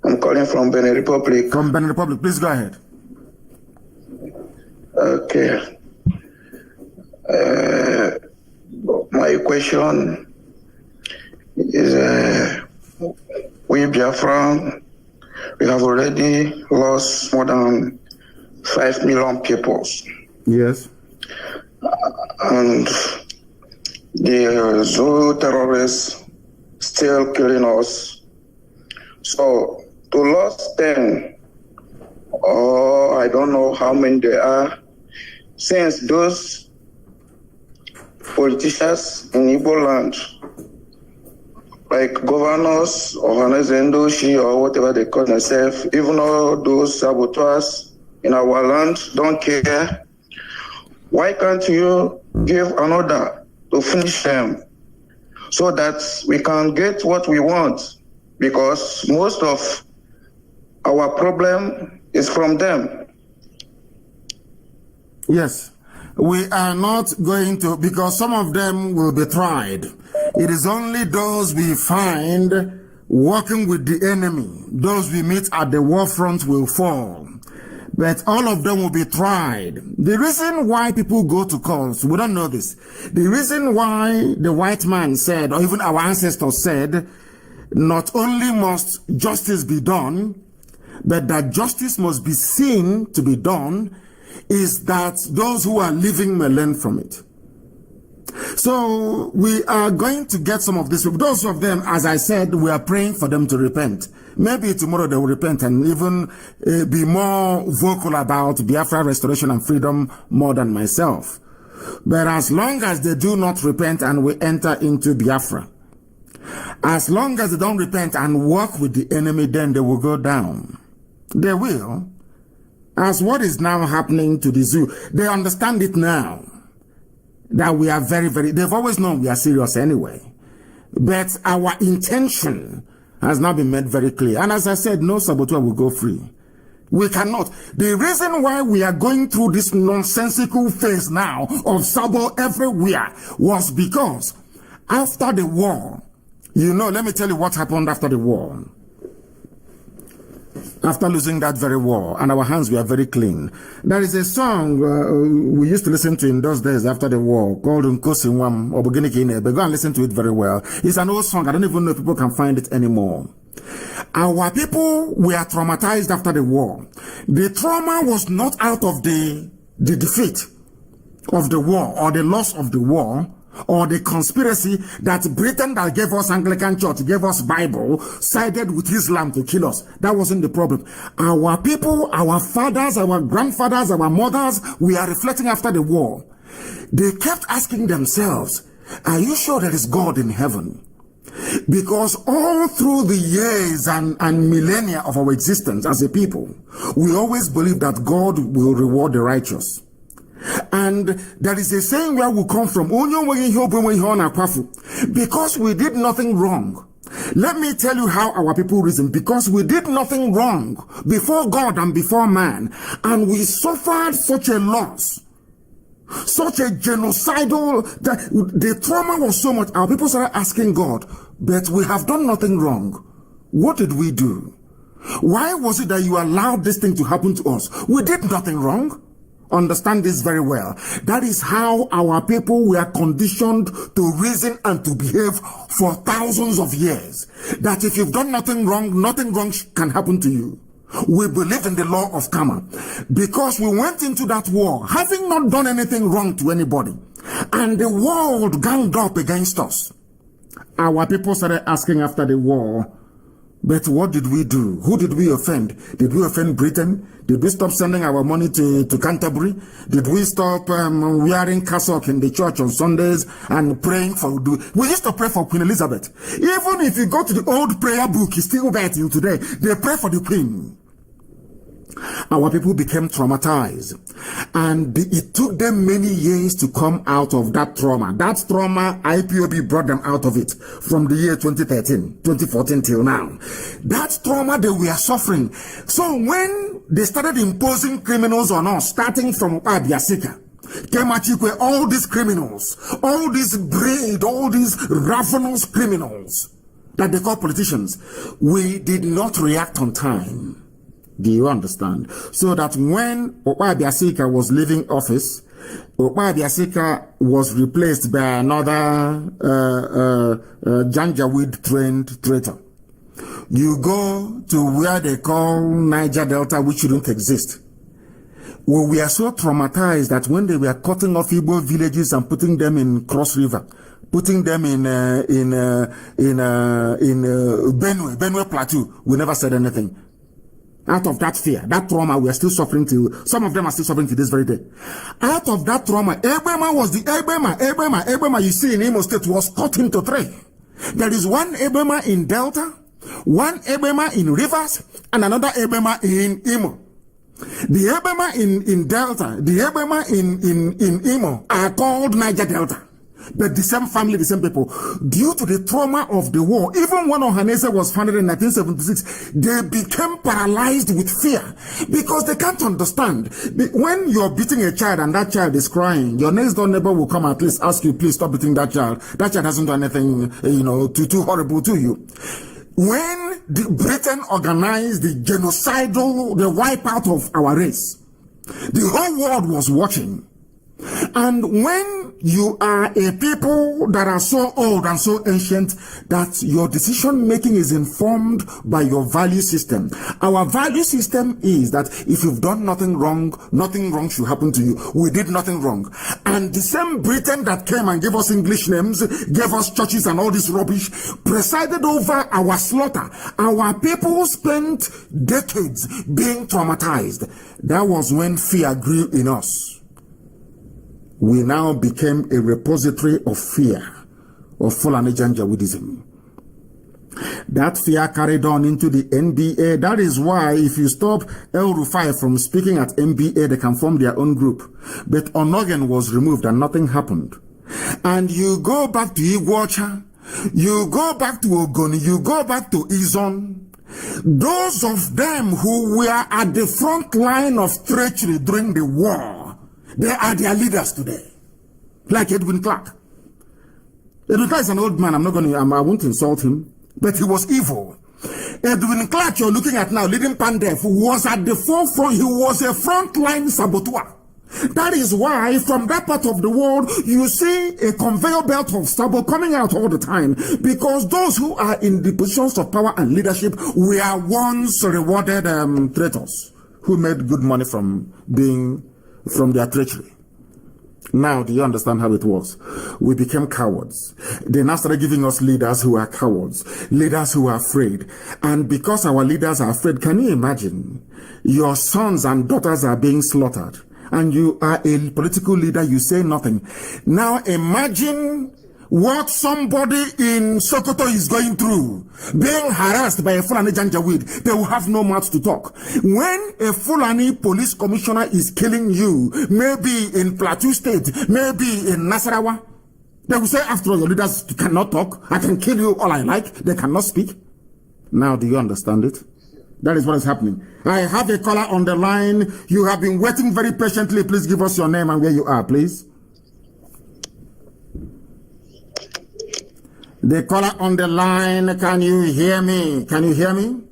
I'm calling from Benin Republic. From Benin Republic. Please go ahead. Okay. My question is, we Biafra, we have already lost more than 5 million people. Yes. And the Zulu terrorists still killing us. So to lose 10, or I don't know how many there are, since those politicians in Igbo land, like governors or Hanezendoshi or whatever they call themselves, even all those saboteurs in our land don't care, why can't you give an order to finish them so that we can get what we want? Because most of our problem is from them. Yes, we are not going to, because some of them will be tried. It is only those we find working with the enemy, those we meet at the war front will fall. But all of them will be tried. The reason why people go to courts, we don't know this. The reason why the white man said, or even our ancestors said, not only must justice be done, but that justice must be seen to be done, is that those who are living may learn from it. So we are going to get some of this. Those of them, as I said, we are praying for them to repent. Maybe tomorrow they will repent and even be more vocal about Biafra restoration and freedom more than myself. But as long as they do not repent and we enter into Biafra, as long as they don't repent and work with the enemy, then they will go down. They will. As what is now happening to the zoo, they understand it now. That we are they've always known we are serious anyway. But our intention has now been made very clear. And as I said, no saboteur will go free. We cannot. The reason why we are going through this nonsensical phase now of sabo everywhere was because after the war, you know, let me tell you what happened after the war. After losing that very war, and our hands were very clean. There is a song we used to listen to in those days after the war called Nkosinwam Obogenikine. Go and listen to it very well. It's an old song. I don't even know if people can find it anymore. Our people were traumatized after the war. The trauma was not out of the defeat of the war or the loss of the war, or the conspiracy that Britain that gave us Anglican Church, gave us Bible, sided with Islam to kill us. That wasn't the problem. Our people, our fathers, our grandfathers, our mothers, we are reflecting after the war. They kept asking themselves, are you sure there is God in heaven? Because all through the years and millennia of our existence as a people, we always believe that God will reward the righteous. And there is a saying where we come from, because we did nothing wrong. Let me tell you how our people reason. Because we did nothing wrong before God and before man, and we suffered such a loss, such a genocidal, that the trauma was so much, our people started asking God, but we have done nothing wrong. What did we do? Why was it that you allowed this thing to happen to us? We did nothing wrong. Understand this very well. That is how our people were conditioned to reason and to behave for thousands of years. That if you've done nothing wrong can happen to you. We believe in the law of karma. Because we went into that war having not done anything wrong to anybody. And the world ganged up against us. Our people started asking after the war, but what did we do? Who did we offend? Did we offend Britain? Did we stop sending our money to Canterbury? Did we stop wearing cassock in the church on Sundays and praying for... We used to pray for Queen Elizabeth. Even if you go to the old prayer book, it's still there till today. They pray for the Queen. Our people became traumatized, and it took them many years to come out of that trauma. That trauma, IPOB brought them out of it from the year 2013, 2014 till now. That trauma they were suffering. So when they started imposing criminals on us, starting from Abiasika, Kemachikwe, all these criminals, all these breed, all these ravenous criminals that they call politicians, we did not react on time. Do you understand? So that when Okpa Abiasika was leaving office, Okpa Abiasika was replaced by another Janjaweed trained traitor. You go to where they call Niger Delta, which shouldn't exist. Well, we are so traumatized that when they were cutting off Igbo villages and putting them in Cross River, putting them in Benue Plateau. We never said anything. Out of that fear, that trauma, we are still suffering till, some of them are still suffering to this very day. Out of that trauma, Ebema you see in Imo State was cut into three. There is one Ebema in Delta, one Ebema in Rivers, and another Ebema in Imo. The Ebema in Delta, the Ebema in Imo are called Niger Delta. But the same family, the same people. Due to the trauma of the war, even when Ohanese was founded in 1976, they became paralyzed with fear because they can't understand. When you're beating a child and that child is crying, your next door neighbor will come at least ask you, please stop beating that child. That child hasn't done anything, too horrible to you. When Britain organized the genocidal, the wipeout of our race, the whole world was watching. And when you are a people that are so old and so ancient that your decision making is informed by your value system. Our value system is that if you've done nothing wrong should happen to you. We did nothing wrong. And the same Britain that came and gave us English names, gave us churches and all this rubbish, presided over our slaughter. Our people spent decades being traumatized. That was when fear grew in us. We now became a repository of fear of Fulani Janjaweedism. That fear carried on into the NBA. That is why if you stop El Rufai from speaking at NBA, they can form their own group. But Onogen was removed and nothing happened. And you go back to Iguacha, you go back to Ogoni, you go back to Izon. Those of them who were at the front line of treachery during the war, they are their leaders today. Like Edwin Clark. Edwin Clark is an old man. I won't insult him. But he was evil. Edwin Clark, you're looking at now, leading Pandef, was at the forefront. He was a frontline saboteur. That is why from that part of the world, you see a conveyor belt of sabo coming out all the time. Because those who are in the positions of power and leadership were once rewarded traitors who made good money from their treachery. Now, do you understand how it works? We became cowards. They now started giving us leaders who are cowards, leaders who are afraid. And because our leaders are afraid, can you imagine? Your sons and daughters are being slaughtered. And you are a political leader, you say nothing. Now imagine what somebody in Sokoto is going through, being harassed by a Fulani Janjaweed. They will have no mouth to talk. When a Fulani police commissioner is killing you, maybe in Plateau State, maybe in Nasarawa, they will say, after all, your leaders cannot talk. I can kill you all I like. They cannot speak. Now, do you understand it? That is what is happening. I have a caller on the line. You have been waiting very patiently. Please give us your name and where you are, please. The caller on the line, can you hear me? Can you hear me?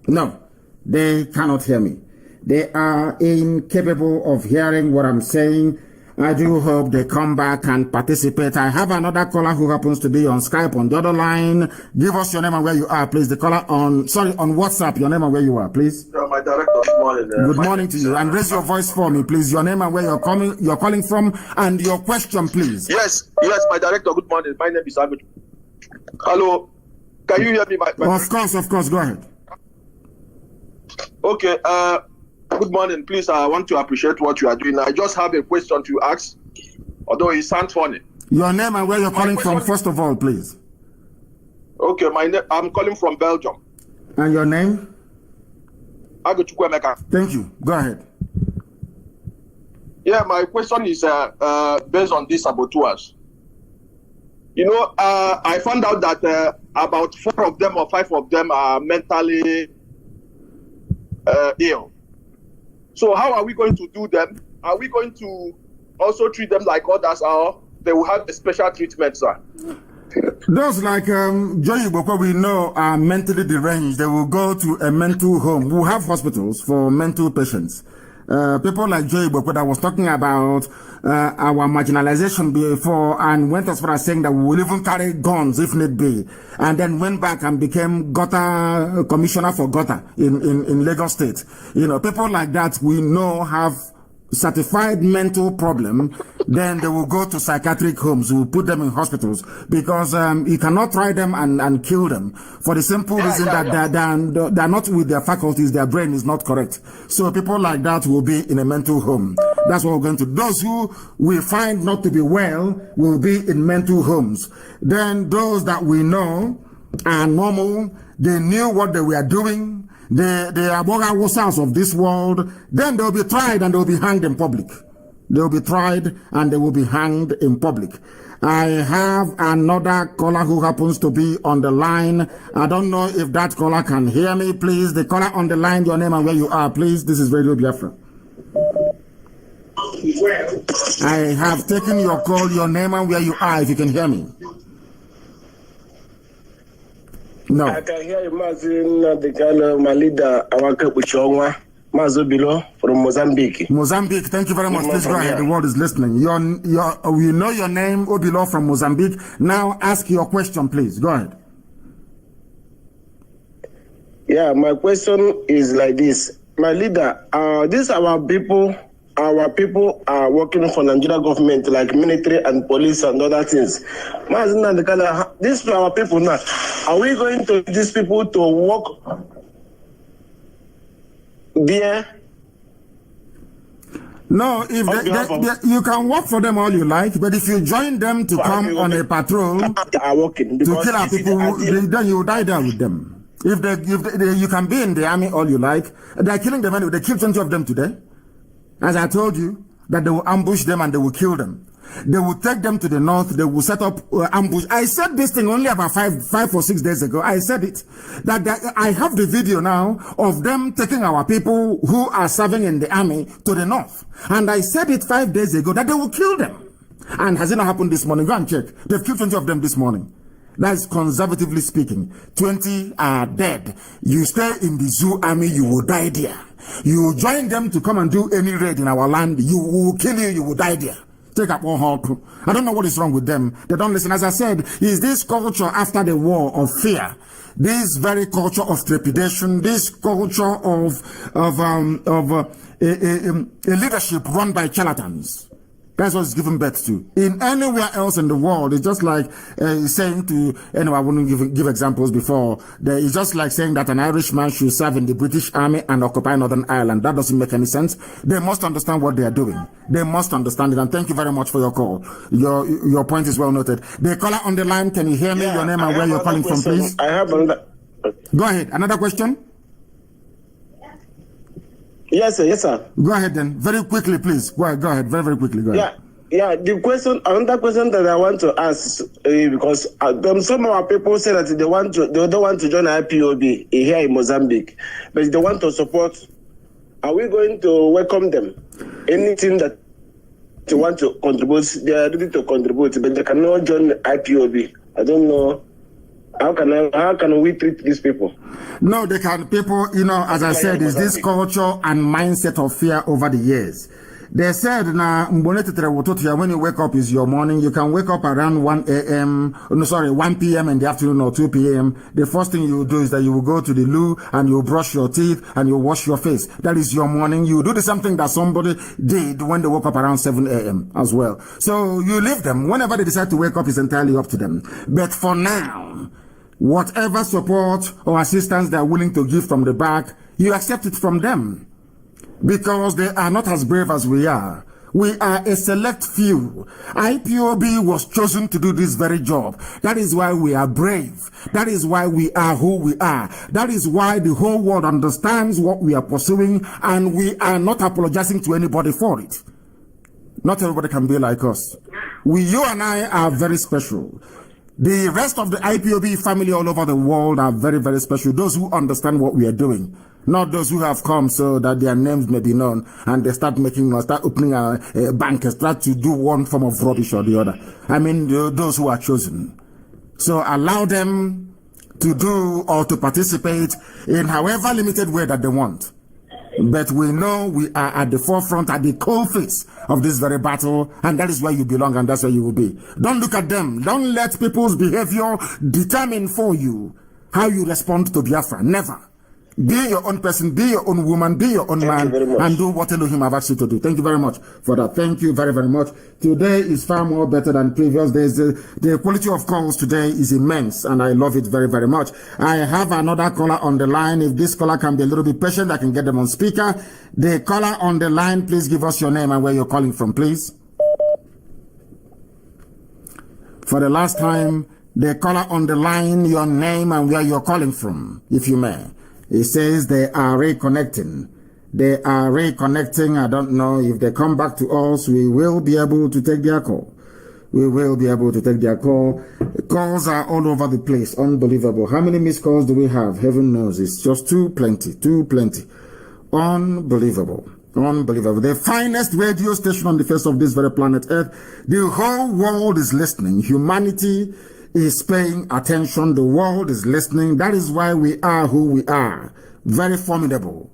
No, they cannot hear me. They are incapable of hearing what I'm saying. I do hope they come back and participate. I have another caller who happens to be on Skype on the other line. Give us your name and where you are, please. The caller on WhatsApp, your name and where you are, please. My director, good morning. Good morning to you. And raise your voice for me, please. Your name and where you're calling from, and your question, please. Yes, my director, good morning. My name is Ahmed. Hello. Can you hear me? Of course. Go ahead. Okay. Good morning. Please, I want to appreciate what you are doing. I just have a question to ask, although it sounds funny. Your name and where you're calling from, first of all, please. Okay, I'm calling from Belgium. And your name? Agochukwemeka. Thank you. Go ahead. Yeah, my question is based on these saboteurs. I found out that about 4 of them or 5 of them are mentally ill. So how are we going to do them? Are we going to also treat them like others, or they will have a special treatment, sir? Those like Joey Boko we know are mentally deranged. They will go to a mental home. We have hospitals for mental patients. People like Joey Boko that was talking about our marginalization before and went as far as saying that we will even carry guns if need be, and then went back and became commissioner for Gota in Lagos State. People like that we know have certified mental problem, then they will go to psychiatric homes. We will put them in hospitals because you cannot try them and kill them for the simple reason that they're not with their faculties, their brain is not correct. So people like that will be in a mental home. That's what we're going to do. Those who we find not to be well will be in mental homes. Then those that we know are normal, they knew what they were doing, the Aboga of this world, then they'll be tried and they'll be hanged in public. They'll be tried and they will be hanged in public. I have another caller who happens to be on the line. I don't know if that caller can hear me. Please, the caller on the line, your name and where you are, please. This is Radio Biafra. I have taken your call, your name and where you are, if you can hear me. No. I can hear you, Mazi Nnamdi Kanu, my leader, Mazi Bilo from Mozambique. Mozambique, thank you very much. Please go ahead. The world is listening. We know your name, Obilo from Mozambique. Now ask your question, please. Go ahead. Yeah, my question is like this. My leader, these are our people. Our people are working for Nigeria government, like military and police and other things. These are our people now. Are we going to these people to work there? No, if you can work for them all you like, but if you join them to come on a patrol to kill our people, then you die there with them. If you can be in the army all you like, they're killing them anyway. They killed 20 of them today. As I told you, that they will ambush them and they will kill them. They will take them to the north. They will set up ambush. I said this thing only about five or 6 days ago. I said it. That I have the video now of them taking our people who are serving in the army to the north. And I said it 5 days ago that they will kill them. And has it not happened this morning? Go and check. They've killed 20 of them this morning. That's conservatively speaking. 20 are dead. You stay in the zoo army, you will die there. You join them to come and do any raid in our land, you will kill you, you will die there. Take up one whole crew. I don't know what is wrong with them. They don't listen. As I said, is this culture after the war of fear, this very culture of trepidation, this culture of a leadership run by charlatans. That's what it's given birth to. In anywhere else in the world, it's just like saying to, anyway, I wouldn't give examples before. It's just like saying that an Irishman should serve in the British Army and occupy Northern Ireland. That doesn't make any sense. They must understand what they are doing. They must understand it. And thank you very much for your call. Your point is well noted. The caller on the line, can you hear me? Your name and where you're calling from, please? I have another. Go ahead. Another question? Yes, sir. Yes, sir. Go ahead then. Very quickly, please. Go ahead. Very, very quickly. Go ahead. Yeah. The question, another question that I want to ask, because some of our people say that they don't want to join IPOB here in Mozambique, but they want to support. Are we going to welcome them? Anything that they want to contribute, they are ready to contribute, but they cannot join IPOB. I don't know. How can we treat these people? No, they can. People, as I said, is this culture and mindset of fear over the years. They said, when you wake up is your morning. You can wake up around 1 p.m. in the afternoon or 2 p.m. The first thing you do is that you will go to the loo and you brush your teeth and you wash your face. That is your morning. You do the same thing that somebody did when they woke up around 7 a.m. as well. So you leave them. Whenever they decide to wake up, it's entirely up to them. But for now, whatever support or assistance they are willing to give from the back, you accept it from them. Because they are not as brave as we are. We are a select few. IPOB was chosen to do this very job. That is why we are brave. That is why we are who we are. That is why the whole world understands what we are pursuing, and we are not apologizing to anybody for it. Not everybody can be like us. You and I are very special. The rest of the IPOB family all over the world are very, very special. Those who understand what we are doing. Not those who have come so that their names may be known and they start opening a bank and start to do one form of rubbish or the other. I mean, those who are chosen. So allow them to do or to participate in however limited way that they want. But we know we are at the forefront, at the coalface of this very battle, and that is where you belong and that's where you will be. Don't look at them. Don't let people's behavior determine for you how you respond to Biafra. Never. Be your own person, be your own woman, be your own man, and do what Elohim have asked you to do. Thank you very much for that. Thank you very, very much. Today is far more better than previous days. The quality of calls today is immense, and I love it very, very much. I have another caller on the line. If this caller can be a little bit patient, I can get them on speaker. The caller on the line, please give us your name and where you're calling from, please. For the last time, the caller on the line, your name and where you're calling from, if you may. It says they are reconnecting. They are reconnecting. I don't know if they come back to us. We will be able to take their call. We will be able to take their call. Calls are all over the place. Unbelievable. How many missed calls do we have? Heaven knows. It's just too plenty. Unbelievable. Unbelievable. The finest radio station on the face of this very planet Earth. The whole world is listening. Humanity is paying attention. The world is listening. That is why we are who we are. Very formidable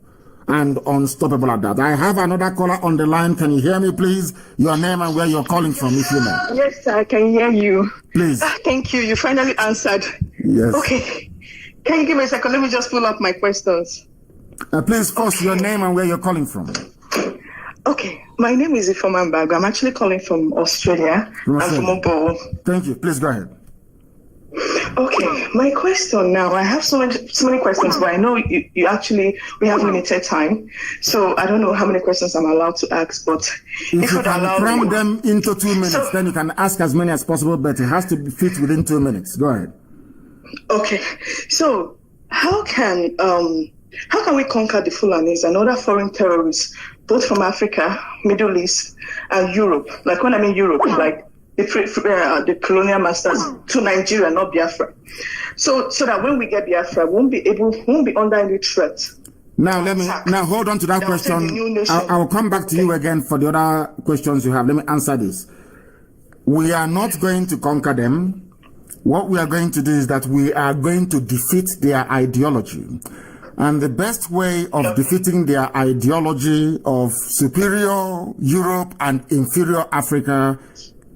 and unstoppable at that. I have another caller on the line. Can you hear me, please? Your name and where you're calling from, if you may. Yes, I can hear you. Please. Thank you. You finally answered. Yes. Okay. Can you give me a second? Let me just pull up my questions. Please, first, your name and where you're calling from. Okay. My name is Ifoma Mbago. I'm actually calling from Australia. I'm from Obo. Thank you. Please go ahead. Okay, my question now, I have so many questions, but I know we have limited time, so I don't know how many questions I'm allowed to ask, but if you can cram them into 2 minutes, then you can ask as many as possible, but it has to fit within 2 minutes. Go ahead. Okay, so how can we conquer the Fulanis and other foreign terrorists, both from Africa, Middle East, and Europe? Like when I mean Europe, like the colonial masters to Nigeria, not Biafra. So that when we get Biafra, we won't be under any threat. Now hold on to that question. I'll come back to you again for the other questions you have. Let me answer this. We are not going to conquer them. What we are going to do is that we are going to defeat their ideology. And the best way of defeating their ideology of superior Europe and inferior Africa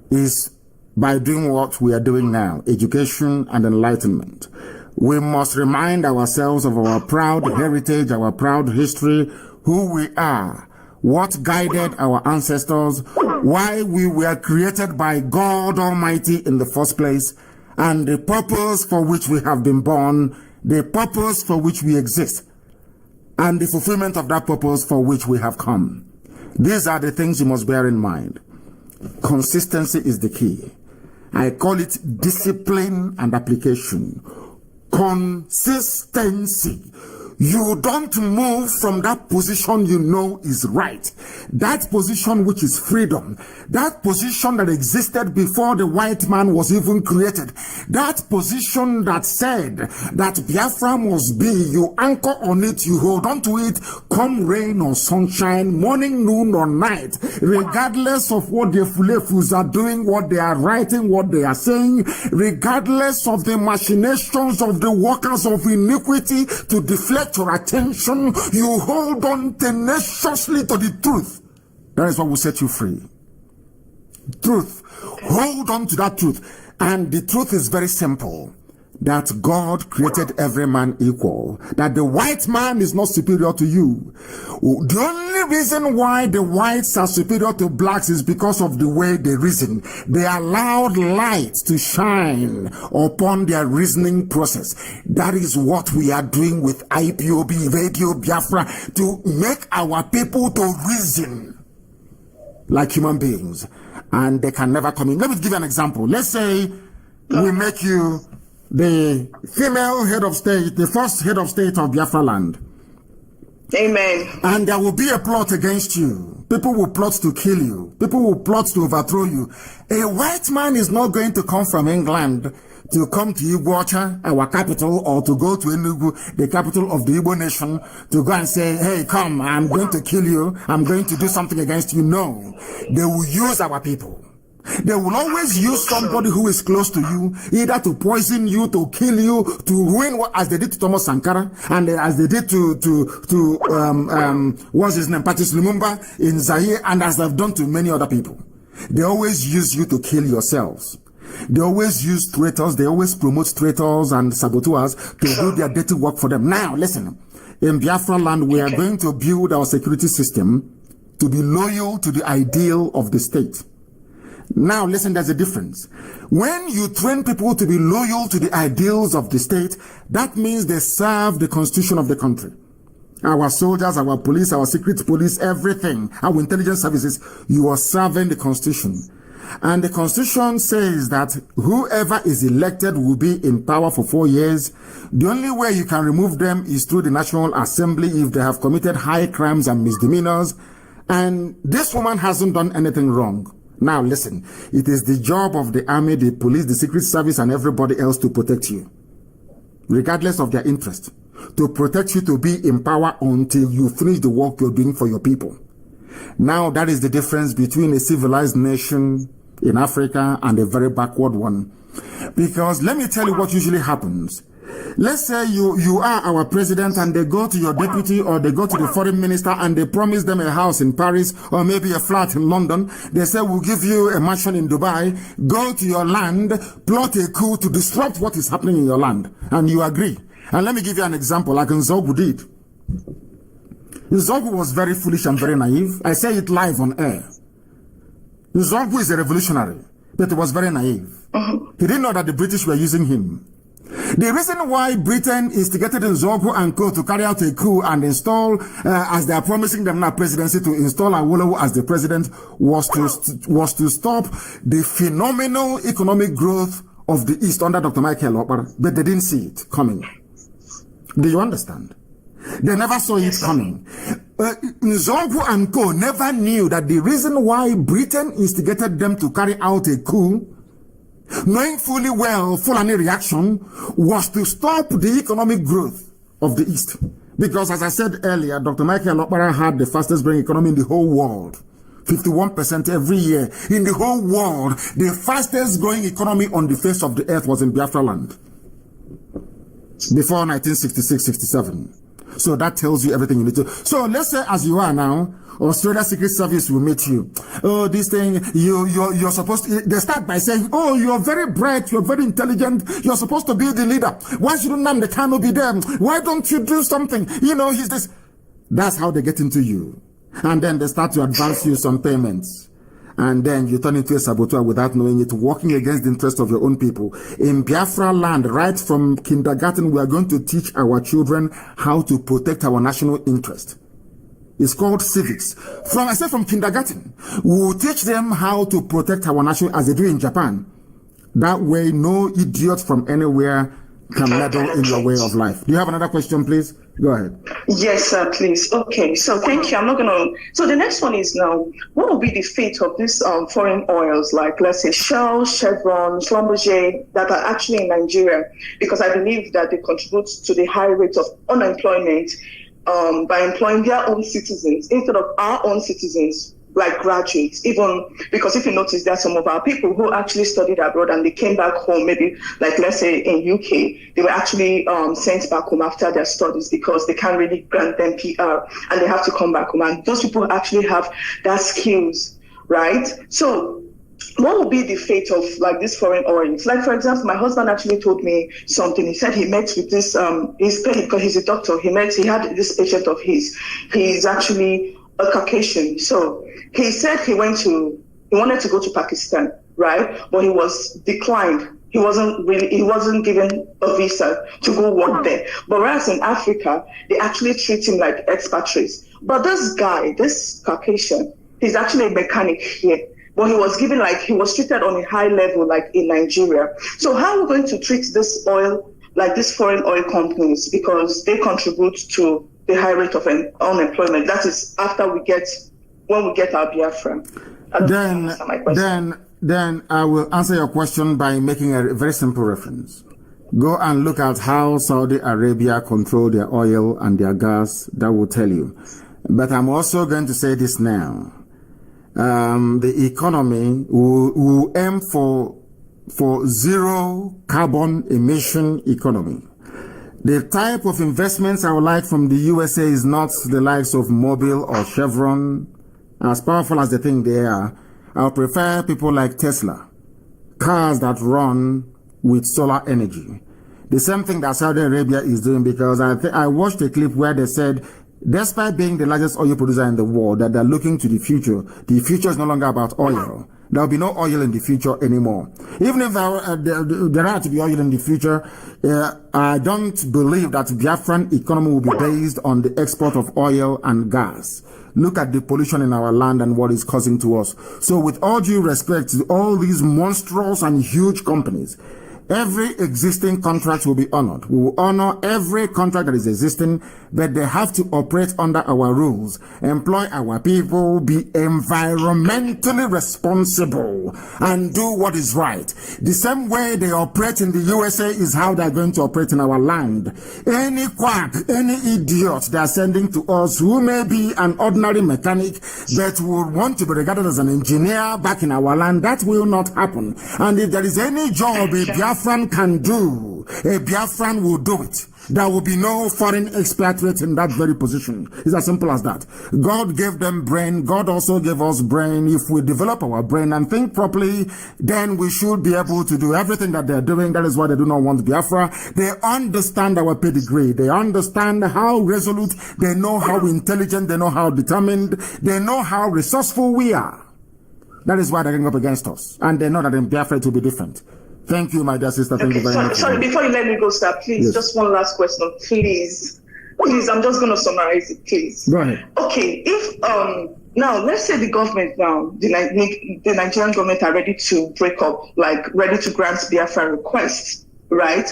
is by doing what we are doing now, education and enlightenment. We must remind ourselves of our proud heritage, our proud history, who we are, what guided our ancestors, why we were created by God Almighty in the first place, and the purpose for which we have been born, the purpose for which we exist, and the fulfillment of that purpose for which we have come. These are the things you must bear in mind. Consistency is the key. I call it discipline and application. Consistency. You don't move from that position you know is right. That position which is freedom. That position that existed before the white man was even created. That position that said that Biafra must be, you anchor on it, you hold on to it, come rain or sunshine, morning, noon or night, regardless of what the Fulefus are doing, what they are writing, what they are saying, regardless of the machinations of the workers of iniquity to deflect your attention, you hold on tenaciously to the truth. That is what will set you free. Truth. Hold on to that truth. And the truth is very simple. That God created every man equal. That the white man is not superior to you. The only reason why the whites are superior to blacks is because of the way they reason. They allowed light to shine upon their reasoning process. That is what we are doing with IPOB, Radio Biafra, to make our people to reason like human beings. And they can never come in. Let me give you an example. Let's say we make you the female head of state, the first head of state of Biafra land. Amen. And there will be a plot against you. People will plot to kill you. People will plot to overthrow you. A white man is not going to come from England to come to Igbocha, our capital, or to go to Enugu, the capital of the Igbo nation, to go and say, hey, come, I'm going to kill you. I'm going to do something against you. No. They will use our people. They will always use somebody who is close to you, either to poison you, to kill you, to ruin, as they did to Thomas Sankara, and as they did to what's his name, Patrice Lumumba in Zaire, and as they've done to many other people. They always use you to kill yourselves. They always use traitors. They always promote traitors and saboteurs to do their dirty work for them. Now, listen. in Biafra land, we are going to build our security system to be loyal to the ideal of the state. Now, listen, there's a difference. When you train people to be loyal to the ideals of the state, that means they serve the constitution of the country. Our soldiers, our police, our secret police, everything, our intelligence services, you are serving the constitution. And the constitution says that whoever is elected will be in power for 4 years. The only way you can remove them is through the National Assembly if they have committed high crimes and misdemeanors. And this woman hasn't done anything wrong. Now listen, it is the job of the army, the police, the secret service, and everybody else to protect you, regardless of their interest, to protect you to be in power until you finish the work you're doing for your people. Now that is the difference between a civilized nation in Africa and a very backward one. Because let me tell you what usually happens. Let's say you are our president and they go to your deputy or they go to the foreign minister and they promise them a house in Paris or maybe a flat in London. They say, we'll give you a mansion in Dubai. Go to your land, plot a coup to disrupt what is happening in your land. And you agree. And let me give you an example like Nzogu did. Nzogu was very foolish and very naive. I say it live on air. Nzogu is a revolutionary, but he was very naive. He didn't know that the British were using him. The reason why Britain instigated Nzogu and co to carry out a coup and install, as they are promising them now presidency, to install Awolowo as the president, was to stop the phenomenal economic growth of the East under Dr. Michael Okpara, but they didn't see it coming. Do you understand? They never saw it coming. Nzogu and co never knew that the reason why Britain instigated them to carry out a coup, knowing fully well Fulani reaction, was to stop the economic growth of the East. Because as I said earlier, Dr. Michael Okpara had the fastest growing economy in the whole world. 51% every year. In the whole world, the fastest growing economy on the face of the earth was in Biafra land. Before 1966-67. So that tells you everything you need to. So let's say as you are now, Australia Secret Service will meet you. Oh, this thing, you're supposed to, they start by saying, oh, you're very bright, you're very intelligent, you're supposed to be the leader. Why shouldn't Nnamdi Kanu be there? Why don't you do something? You know, he's this. That's how they get into you. And then they start to advance you some payments. And then you turn into a saboteur without knowing it, working against the interest of your own people. In Biafra land, right from kindergarten, we are going to teach our children how to protect our national interest. It's called civics. From kindergarten, we'll teach them how to protect our national, as they do in Japan. That way, no idiot from anywhere can meddle in your way of life. Do you have another question, please? Go ahead. Yes, sir, please. Okay, so thank you. I'm not going to... So the next one is now, what will be the fate of these foreign oils, like, let's say, Shell, Chevron, Schlumberger, that are actually in Nigeria? Because I believe that they contribute to the high rate of unemployment by employing their own citizens instead of our own citizens, like graduates. Even because if you notice, there are some of our people who actually studied abroad and they came back home, maybe like let's say in UK, they were actually sent back home after their studies because they can't really grant them PR and they have to come back home. And those people actually have that skills, right? So what will be the fate of like these foreign oils? Like, for example, my husband actually told me something. He said he met with this, because he's a doctor. He had this patient of his. He's actually a Caucasian. So he said he wanted to go to Pakistan, right? But he was declined. He wasn't given a visa to go work there. But whereas in Africa, they actually treat him like expatriates. But this guy, this Caucasian, he's actually a mechanic here. But he was treated on a high level, like in Nigeria. So how are we going to treat this oil, like these foreign oil companies, because they contribute to the high rate of unemployment? That is when we get our Biafra. Then I will answer your question by making a very simple reference. Go and look at how Saudi Arabia control their oil and their gas. That will tell you. But I'm also going to say this now. The economy will aim for zero carbon emission economy. The type of investments I would like from the USA is not the likes of Mobil or Chevron. As powerful as they think they are, I'll prefer people like Tesla, cars that run with solar energy. The same thing that Saudi Arabia is doing, because I watched a clip where they said, despite being the largest oil producer in the world, that they're looking to the future. The future is no longer about oil. There will be no oil in the future anymore. Even if there are to be oil in the future, I don't believe that Biafran economy will be based on the export of oil and gas. Look at the pollution in our land and what it's causing to us. So with all due respect to all these monstrous and huge companies, every existing contract will be honored. We will honor every contract that is existing, but they have to operate under our rules, employ our people, be environmentally responsible, and do what is right. The same way they operate in the USA is how they're going to operate in our land. Any quack, any idiot they are sending to us who may be an ordinary mechanic but will want to be regarded as an engineer back in our land, that will not happen. And if there is any job a Biafran can do, a Biafran will do it. There will be no foreign expatriate in that very position. It's as simple as that. God gave them brain. God also gave us brain. If we develop our brain and think properly, then we should be able to do everything that they're doing. That is why they do not want Biafra. They understand our pedigree. They understand how resolute. They know how intelligent. They know how determined. They know how resourceful we are. That is why they're going up against us. And they know that in Biafra it will be different. Thank you, my dear sister. Thank you very much. Sorry, before you let me go, sir, please, just one last question, please. Please, I'm just going to summarize it, please. Go ahead. Okay, if, now, let's say the government now, the Nigerian government are ready to break up, like ready to grant Biafra requests, right?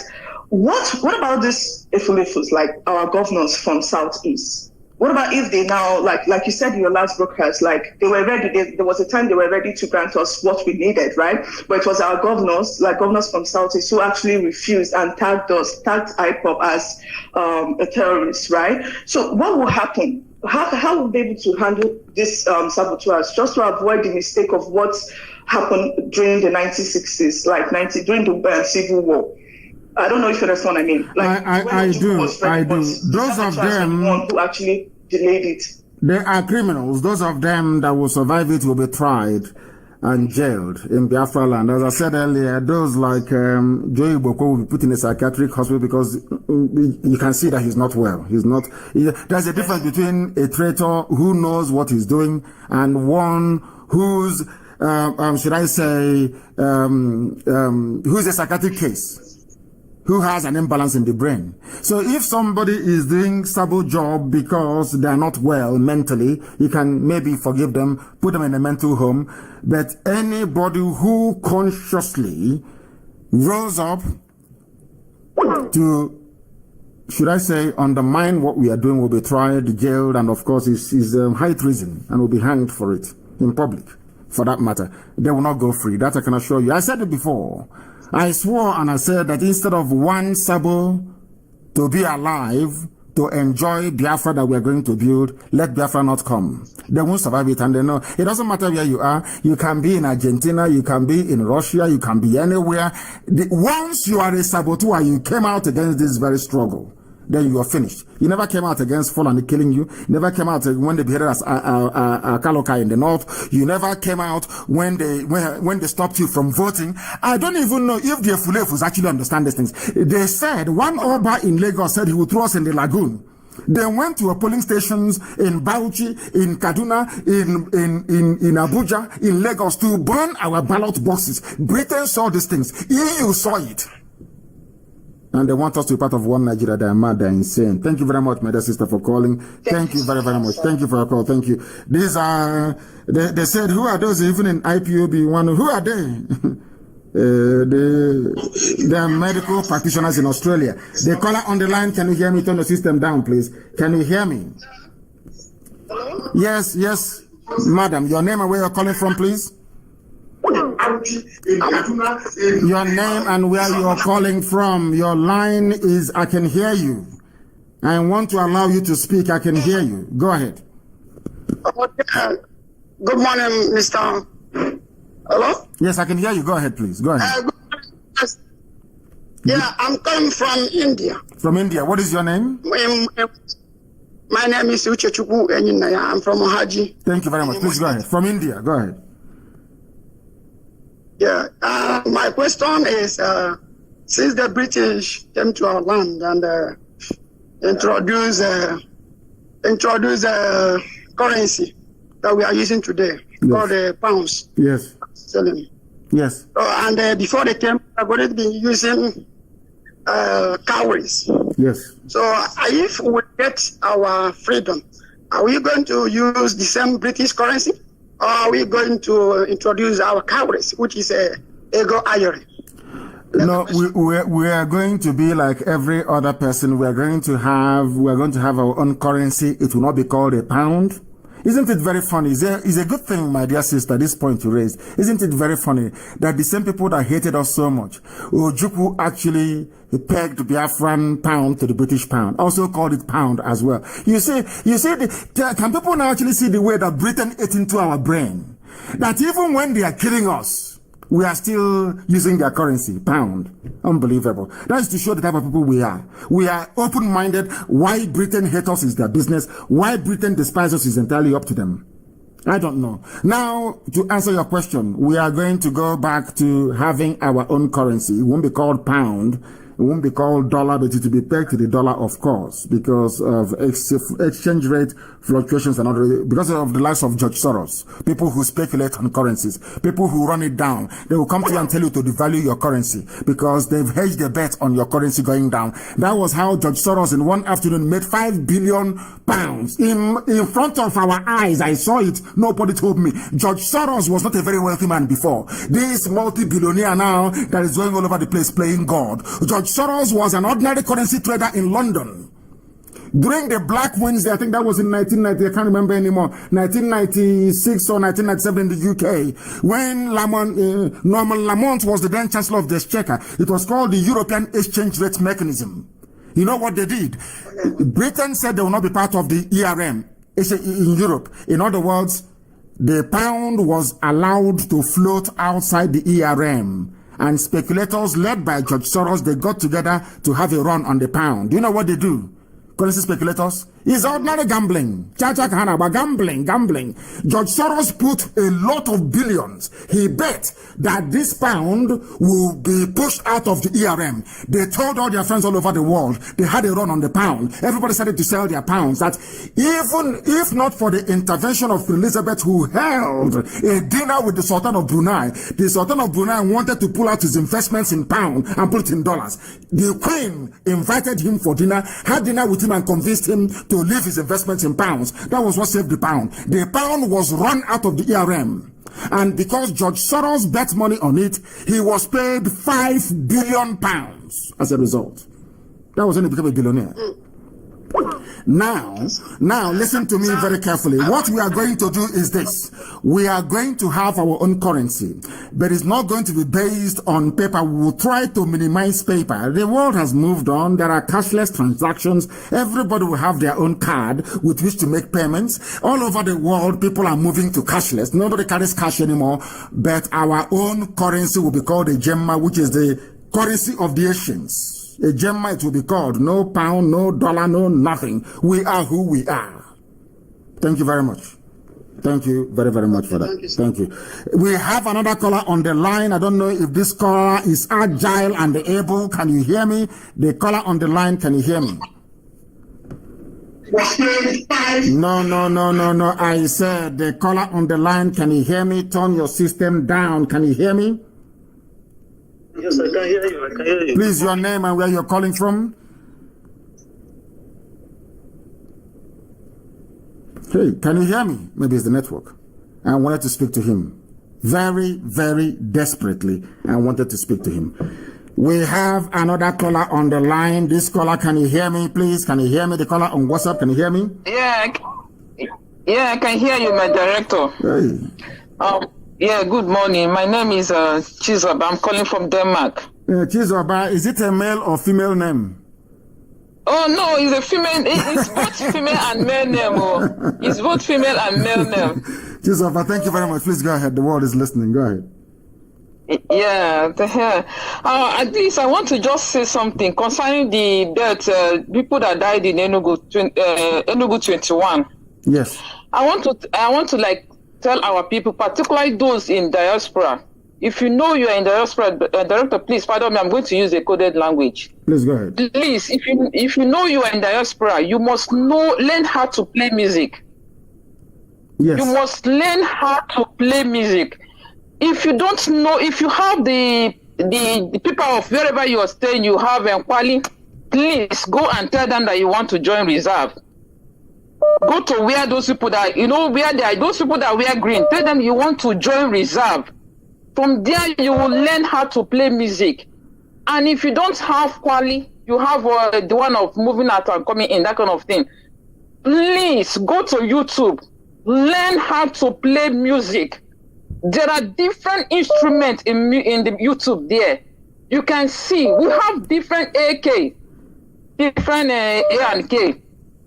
What about this Ifulifus, like our governors from Southeast? What about if they now, like you said in your last broadcast, like they were ready, there was a time they were ready to grant us what we needed, right? But it was our governors, like governors from Southeast, who actually refused and tagged IPOB as a terrorist, right? So what will happen? How will we be able to handle this saboteurs, just to avoid the mistake of what happened during the 1960s, during the Civil War? I don't know if you understand what I mean. Like, I do. Those of them who actually delayed it. They are criminals. Those of them that will survive it will be tried and jailed in Biafra land. As I said earlier, those like Joey Boko will be put in a psychiatric hospital because you can see that he's not well. There's a difference between a traitor who knows what he's doing and one who's, should I say, who's a psychiatric case, who has an imbalance in the brain. So if somebody is doing sabo job because they're not well mentally, you can maybe forgive them, put them in a mental home. But anybody who consciously rose up to, should I say, undermine what we are doing will be tried, jailed, and of course is high treason and will be hanged for it in public, for that matter. They will not go free. That I can assure you. I said it before. I swore and I said that instead of one Sabo to be alive, to enjoy Biafra that we are going to build, let Biafra not come. They won't survive it, and they know. It doesn't matter where you are. You can be in Argentina, you can be in Russia, you can be anywhere. Once you are a saboteur, you came out against this very struggle, then you are finished. You never came out against Fulani killing you. You never came out when they beheaded us Kalokai in the north. You never came out when they stopped you from voting. I don't even know if the Fulefus actually understand these things. They said one Oba in Lagos said he would throw us in the lagoon. They went to polling stations in Bauchi, in Kaduna, in Abuja, in Lagos to burn our ballot boxes. Britain saw these things. EU saw it. And they want us to be part of one Nigeria. They are mad, they are insane. Thank you very much, my dear sister, for calling. Thank you very, very much. Thank you for your call. Thank you. These are, they said, who are those even in IPOB? Who are they? They are medical practitioners in Australia. The caller on the line, can you hear me? Turn the system down, please. Can you hear me? Hello? Yes, madam. Your name and where you're calling from, please? Your name and where you're calling from. Your line is, I can hear you. I want to allow you to speak. I can hear you. Go ahead. Good morning, Mr. Hello? Yes, I can hear you. Go ahead, please. Go ahead. Yeah, I'm coming from India. From India. What is your name? My name is Uchechukwu Enyinaya. I'm from Haji. Thank you very much. Please go ahead. From India. Go ahead. Yeah, my question is, since the British came to our land and introduce currency that we are using today, called pounds. Yes. Selling. Yes. And before they came, I've already been using cowries. Yes. So if we get our freedom, are we going to use the same British currency? Or are we going to introduce our cowries, which is ego iron? No, we are going to be like every other person. We are going to have our own currency. It will not be called a pound. Isn't it very funny? It's a good thing, my dear sister, this point you raised. Isn't it very funny that the same people that hated us so much, Ojukwu actually pegged the Biafran pound to the British pound, also called it pound as well. You see, can people now actually see the way that Britain ate into our brain? That even when they are killing us, we are still using their currency, pound. Unbelievable. That's to show the type of people we are. We are open-minded. Why Britain hates us is their business. Why Britain despises us is entirely up to them. I don't know. Now, to answer your question, we are going to go back to having our own currency. It won't be called pound. It won't be called dollar, but it will be pegged to the dollar, of course, because of exchange rate fluctuations and other, because of the likes of George Soros, people who speculate on currencies, people who run it down. They will come to you and tell you to devalue your currency because they've hedged their bet on your currency going down. That was how George Soros in one afternoon made £5 billion in front of our eyes. I saw it. Nobody told me. George Soros was not a very wealthy man before. This multi-billionaire now that is going all over the place playing God. George Soros was an ordinary currency trader in London. During the Black Wednesday, I think that was in 1990, I can't remember anymore, 1996 or 1997 in the UK, when Norman Lamont was the then Chancellor of the Exchequer. It was called the European Exchange Rate Mechanism. You know what they did? Britain said they will not be part of the ERM in Europe. In other words, the pound was allowed to float outside the ERM. And speculators led by George Soros, they got together to have a run on the pound. Do you know what they do? Currency speculators? It's ordinary gambling. Gambling. George Soros put a lot of billions. He bet that this pound will be pushed out of the ERM. They told all their friends all over the world. They had a run on the pound. Everybody started to sell their pounds. That even if not for the intervention of Queen Elizabeth, who held a dinner with the Sultan of Brunei, the Sultan of Brunei wanted to pull out his investments in pound and put it in dollars. The Queen invited him for dinner, had dinner with him and convinced him to leave his investments in pounds. That was what saved the pound. The pound was run out of the ERM. And because George Soros bet money on it, he was paid £5 billion as a result. That was when he became a billionaire. Now, listen to me very carefully. What we are going to do is this. We are going to have our own currency, but it's not going to be based on paper. We will try to minimize paper. The world has moved on. There are cashless transactions. Everybody will have their own card with which to make payments. All over the world, people are moving to cashless. Nobody carries cash anymore, but our own currency will be called a gemma, which is the currency of the Asians. A gemma, it will be called. No pound, no dollar, no nothing. We are who we are. Thank you very much. Thank you very, very much for that. Thank you. We have another caller on the line. I don't know if this caller is agile and able. Can you hear me? The caller on the line, can you hear me? No. I said the caller on the line, can you hear me? Turn your system down. Can you hear me? Yes, I can hear you. Please, your name and where you're calling from. Hey, can you hear me? Maybe it's the network. I wanted to speak to him. Very, very desperately, I wanted to speak to him. We have another caller on the line. This caller, can you hear me, please? Can you hear me? The caller on WhatsApp, can you hear me? Yeah, I can hear you, my director. Hey. Yeah, good morning. My name is Chizoba. I'm calling from Denmark. Chizoba, is it a male or female name? Oh, no, it's a female. It's both female and male name. Oh. It's both female and male name. Chizoba, thank you very much. Please go ahead. The world is listening. Go ahead. Yeah, at least I want to just say something concerning the death, people that died in Enugu 21. Yes. I want to like tell our people, particularly those in diaspora, if you know you are in the diaspora, director, please pardon me, I'm going to use a coded language. Please go ahead. Please, if you know you are in diaspora, you must learn how to play music. Yes. You must learn how to play music. If you don't know, if you have the people of wherever you are staying, you have Nkwali, please go and tell them that you want to join reserve. Go to where those people that, where they are, those people that wear green, tell them you want to join reserve. From there, you will learn how to play music. And if you don't have Kwali, you have the one of moving out and coming in, that kind of thing. Please go to YouTube. Learn how to play music. There are different instruments in the YouTube there. You can see we have different AK, different A and K.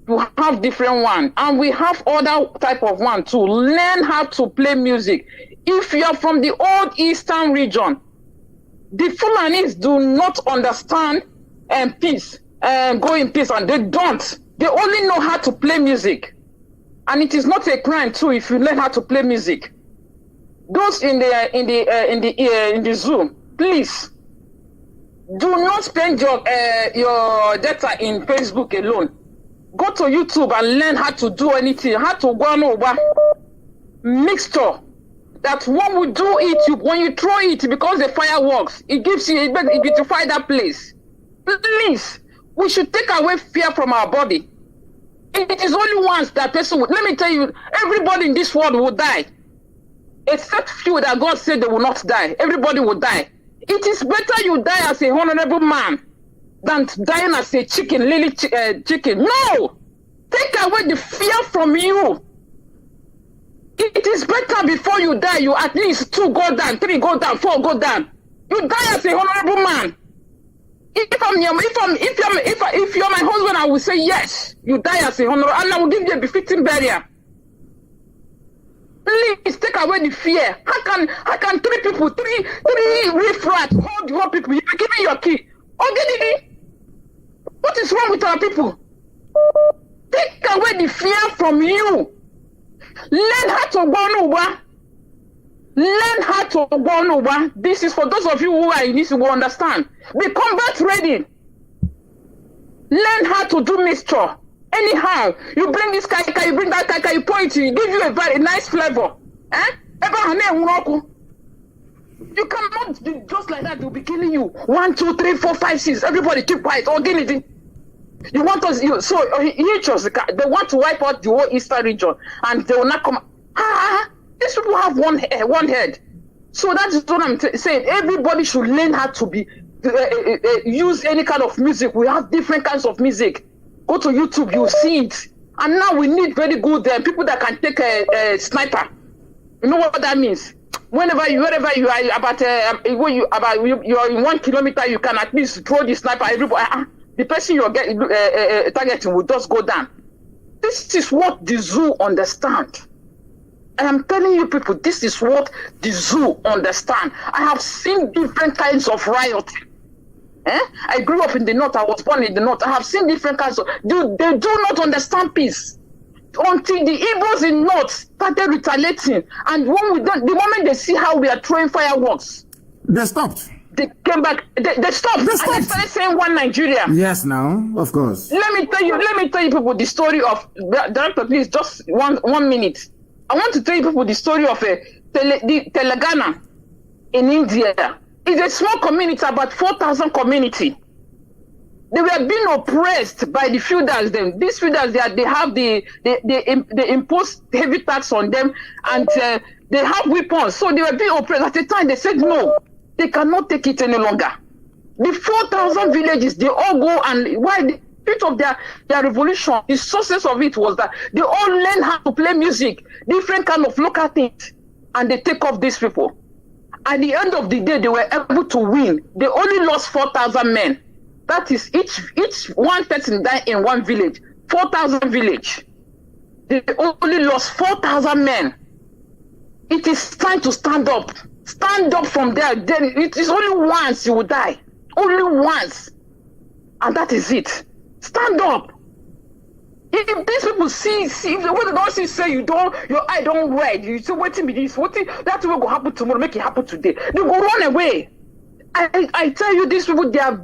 You have different one, and we have other type of one too. Learn how to play music. If you are from the old eastern region, the Fulanis do not understand peace and go in peace, and they don't. They only know how to play music. And it is not a crime too if you learn how to play music. Those in the Zoom, please do not spend your data in Facebook alone. Go to YouTube and learn how to do anything. How to go over mixture. That when we do it, when you throw it, it becomes a fireworks. It gives you, it beautify that place. Please, we should take away fear from our body. It is only once that person would, let me tell you, everybody in this world will die. Except few that God said they will not die. Everybody will die. It is better you die as a honorable man than dying as a chicken, chicken. No! Take away the fear from you. It is better before you die, you at least 2 go down, 3 go down, 4 go down. You die as a honorable man. If you're my husband, I will say yes. You die as a honorable, and I will give you a befitting burial. Please take away the fear. How can 3 people, three riffraff hold your people? You are giving your key. What is wrong with our people? Take away the fear from you. Learn how to go over. Learn how to go over. This is for those of you who are in this, who will understand. Be combat ready. Learn how to do mixture. Anyhow, you bring this kaika, you bring that kaika, you pour it, you give you a very nice flavor. You cannot do just like that, they'll be killing you. 1, 2, 3, 4, 5, 6. Everybody keep quiet. You want us, they want to wipe out the whole eastern region, and they will not come. These people have one head. So that is what I'm saying. Everybody should learn how to be use any kind of music. We have different kinds of music. Go to YouTube, you'll see it. And now we need very good people that can take a sniper. You know what that means? Wherever you are you're in 1 kilometer, you can at least throw the sniper. Everybody, the person you're targeting will just go down. This is what the zoo understand. I am telling you people, this is what the zoo understand. I have seen different kinds of rioting. I grew up in the north. I was born in the north. I have seen different kinds of. They do not understand peace until the Igbos in north started retaliating. And the moment they see how we are throwing fireworks, they stopped. They came back. They stopped. And they started saying one Nigeria. Yes, now of course. Let me tell you people the story of director. Please, just one minute. I want to tell you people the story of the Telangana in India. It's a small community, about 4,000 community. They were being oppressed by the feudals. These feudals, they impose heavy tax on them, and they have weapons. So they were being oppressed. At the time, they said no, they cannot take it any longer. The 4,000 villages, they all go, and why the bit of their revolution, the sources of it was that they all learn how to play music, different kind of local things, and they take off these people. At the end of the day, they were able to win. They only lost 4,000 men. That is each one person died in one village. 4,000 village. They only lost 4,000 men. It is time to stand up. Stand up from there. Then it is only once you will die. Only once. And that is it. Stand up. If these people see, if they don't see, say your eye don't red, you say waiting be this, that will go happen tomorrow, make it happen today. They go run away. I tell you, these people they are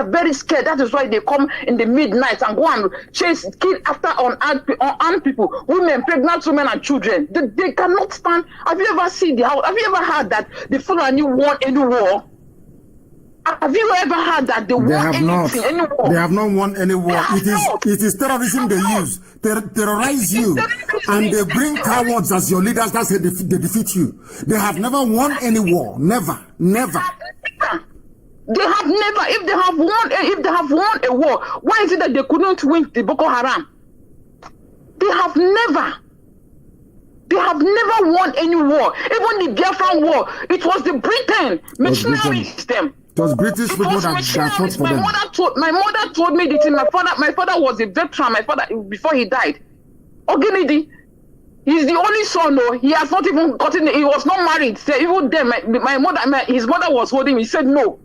very scared. That is why they come in the midnight and go and chase, kill after unarmed people, women, pregnant women and children. They cannot stand. Have you ever seen have you ever heard that the Fulani won any war? Have you ever heard that they won anything, any war? They have not won any war. It is terrorism they use. Terrorize you. And they bring cowards as your leaders. That's how they defeat you. They have never won any war. Never. Never. They have never. If they have won a war, why is it that they couldn't win the Boko Haram? They have never won any war. Even the Biafran war, it was the Britain missionaries them. It was British people that fought for them. My mother told me this. My father was a veteran. My father, before he died, Ogenidi, he's the only son. No, he has not even gotten. He was not married. So even then, his mother was holding him. He said no,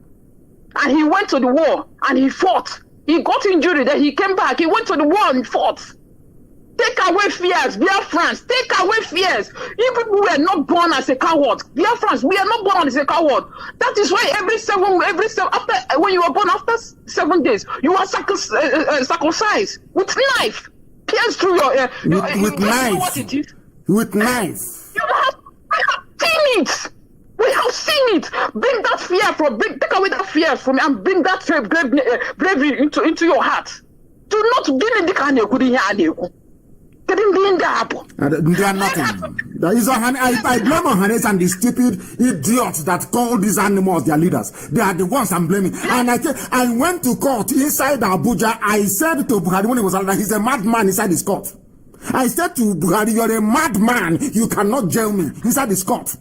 and he went to the war and he fought. He got injured. Then he came back. He went to the war and fought. Take away fears, Biafrans. Take away fears. You people were not born as a coward. Biafrans, we are not born as a coward. That is why every seven after when you were born after 7 days, you are circumcised with knife, pierced through your with knife. What it is? With knife. We have seen it. We have seen it. Bring that fear take away that fear from me and bring that bravery into your heart. Do not be in the kind of They are nothing. I blame Ohanes and the stupid idiots that call these animals their leaders. They are the ones I'm blaming. And I went to court inside Abuja. I said to Buhari when he was alive, he's a madman inside his court. I said to Buhari, you're a madman. You cannot jail me inside his court.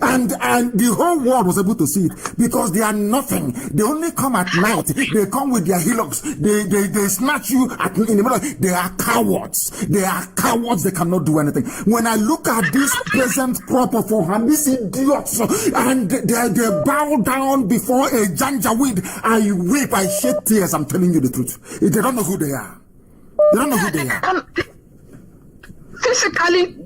And the whole world was able to see it because they are nothing. They only come at night. They come with their hillocks. They snatch you in the middle. They are cowards. They are cowards. They cannot do anything. When I look at this present crop of Ohan, these idiots, and they bow down before a janjaweed, I weep, I shed tears. I'm telling you the truth. They don't know who they are. They don't know who they are. Physically,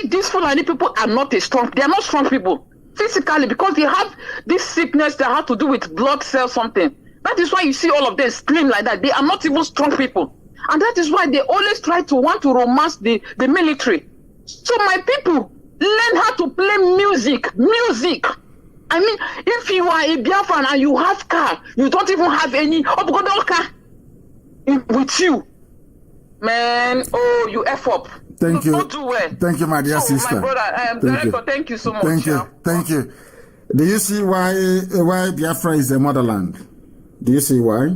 these Fulani people are not strong. They are not strong people. Physically, because they have this sickness that has to do with blood cells, something. That is why you see all of them scream like that. They are not even strong people. And that is why they always try to want to romance the military. So my people, learn how to play music. Music. I mean, if you are a Biafran and you have car, you don't even have any car with you. Man, you F up. Thank you. Don't do well. Thank you, my dear sister. My brother, Director, thank you so much. Thank you. Do you see why Biafra is a motherland? Do you see why?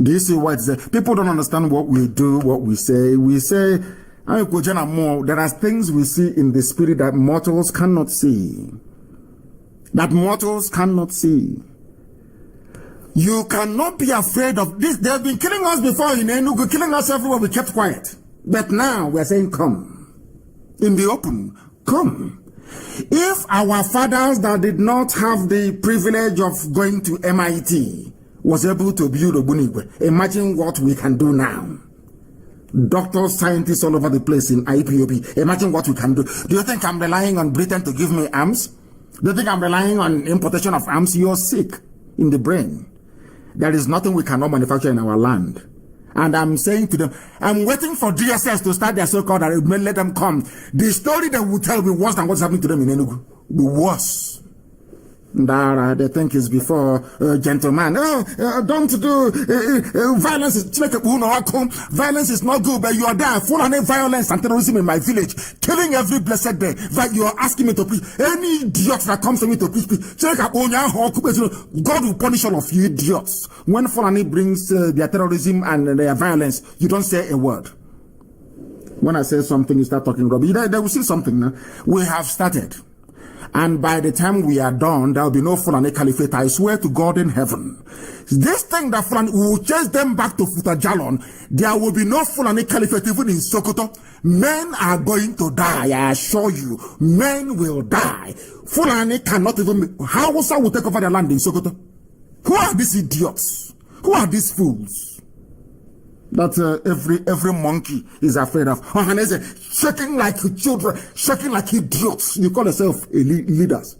Do you see why it's people don't understand what we do, what we say. We say, there are things we see in the spirit that mortals cannot see. That mortals cannot see. You cannot be afraid of this. They have been killing us before in Enugu, killing us everywhere. We kept quiet. But now we are saying, come. In the open, come. If our fathers that did not have the privilege of going to MIT was able to build Ogbunigwe, imagine what we can do now. Doctors, scientists all over the place in IPOB, imagine what we can do. Do you think I'm relying on Britain to give me arms? Do you think I'm relying on importation of arms? You're sick in the brain. There is nothing we cannot manufacture in our land. And I'm saying to them, I'm waiting for DSS to start their so-called and let them come. The story they will tell will be worse than what's happening to them in Enugu. Be worse. They think it's before gentlemen. Don't do violence. Violence is not good, but you are there full of violence and terrorism in my village, killing every blessed day. That you are asking me to preach. Any idiot that comes to me to preach, God will punish all of you idiots. When Fulani brings their terrorism and their violence, you don't say a word. When I say something, you start talking rubbish. They will see something now. We have started. And by the time we are done, there will be no Fulani Caliphate. I swear to God in heaven. This thing that Fulani will chase them back to Futajalon. There will be no Fulani Caliphate even in Sokoto. Men are going to die, I assure you. Men will die. Fulani cannot even... Hausa will take over the land in Sokoto. Who are these idiots? Who are these fools? that every monkey is afraid of. Shaking like children, shaking like idiots. You call yourself leaders.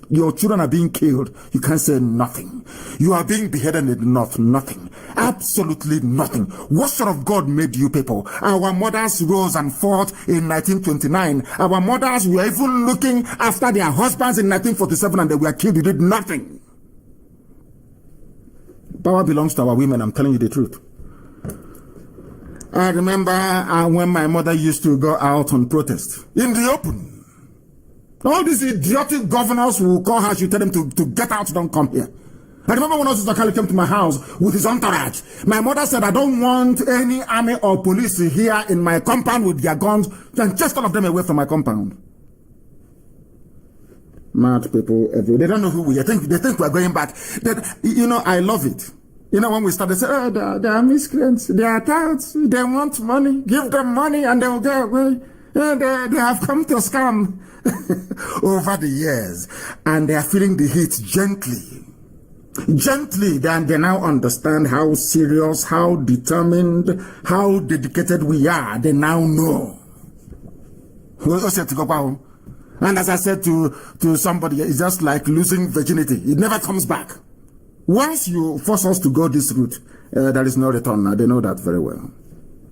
Your children are being killed. You can't say nothing. You are being beheaded. Nothing. Absolutely nothing. What sort of God made you people? Our mothers rose and fought in 1929. Our mothers were even looking after their husbands in 1947 and they were killed. You did nothing. Power belongs to our women. I'm telling you the truth. I remember when my mother used to go out on protest in the open. All these idiotic governors who call her, she tell them to get out, don't come here. I remember when Osakali came to my house with his entourage. My mother said, I don't want any army or police here in my compound with their guns, and just all of them away from my compound. Mad people everywhere. They don't know who we are. They think we're going back. I love it. When we start, they say, oh, they are miscreants, they are touts, they want money, give them money and they will go away. They have come to scam over the years, and they are feeling the heat gently. Then they now understand how serious, how determined, how dedicated we are. They now know. And as I said to somebody, it's just like losing virginity. It never comes back. Once you force us to go this route, there is no return now. They know that very well.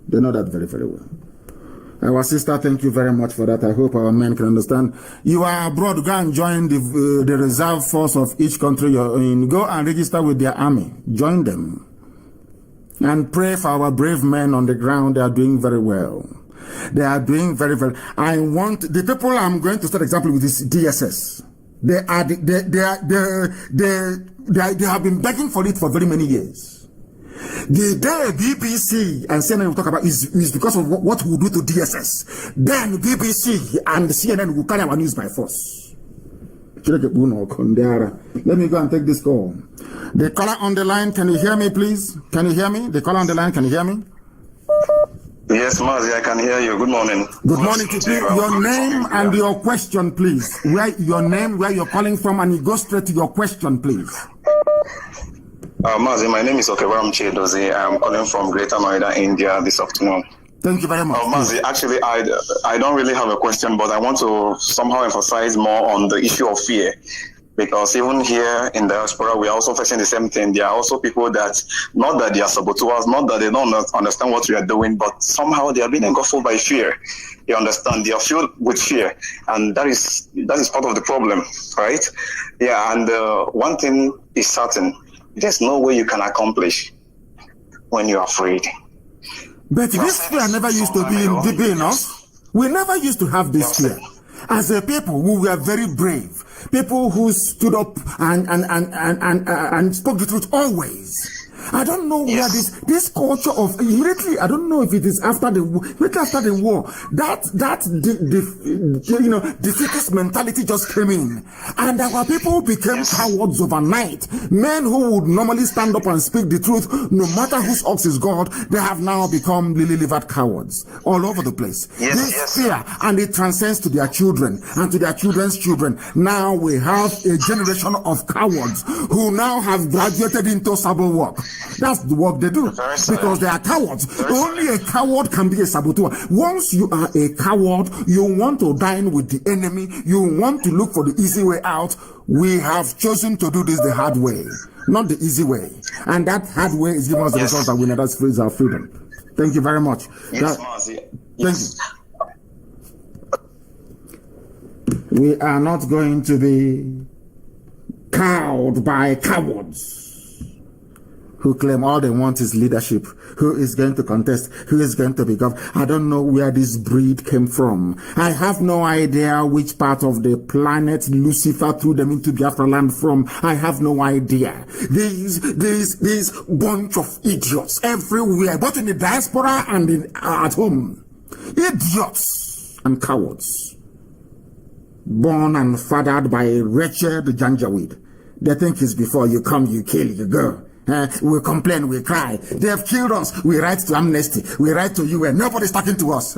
They know that very, very well. Our sister, thank you very much for that. I hope our men can understand. You are abroad, go and join the reserve force of each country you're in. Go and register with their army. Join them. And pray for our brave men on the ground. They are doing very well. They are doing very, very. I want the people I'm going to start example with this DSS. They have been begging for it for very many years. The day BBC and CNN will talk about is because of what we do to DSS. Then BBC and CNN will carry our news by force. Let me go and take this call. The caller on the line, can you hear me, please? Can you hear me? The caller on the line, can you hear me? Yes, Mazi, I can hear you. Good morning. Good morning to you. Your name and your question, please. Your name, where you're calling from, and you go straight to your question, please. Mazi, my name is Okebaram Chedozi. I'm calling from Greater Noida, India this afternoon. Thank you very much. Mazi, actually, I don't really have a question, but I want to somehow emphasize more on the issue of fear. Because even here in diaspora, we are also facing the same thing. There are also people that, not that they are saboteurs, not that they don't understand what we are doing, but somehow they are being engulfed by fear. You understand? They are filled with fear. And that is part of the problem, right? Yeah, and one thing is certain. There's no way you can accomplish when you're afraid. But this fear never used to be in us. We never used to have this fear. As a people, we were very brave. People who stood up and spoke the truth always. I don't know where this culture of immediately. I don't know if it is after the war. Defeatist mentality just came in, and our people became cowards overnight. Men who would normally stand up and speak the truth, no matter whose ox is God, they have now become lily-livered cowards all over the place. This fear, and it transcends to their children and to their children's children. Now we have a generation of cowards who now have graduated into civil work. That's the work they do because they are cowards. Only a coward can be a saboteur. Once you are a coward, you want to dine with the enemy. You want to look for the easy way out. We have chosen to do this the hard way, not the easy way. And that hard way is giving us the result that we need. That's our freedom. Thank you very much. Thank you. We are not going to be cowed by cowards who claim all they want is leadership, who is going to contest, who is going to be governed. I don't know where this breed came from. I have no idea which part of the planet Lucifer threw them into Biafra land from. I have no idea. These bunch of idiots everywhere, both in the diaspora and at home. Idiots and cowards. Born and fathered by a wretched Janjaweed. They think it's before you come, you kill, you go. We complain, we cry. They have killed us. We write to Amnesty. We write to UN. Nobody's talking to us.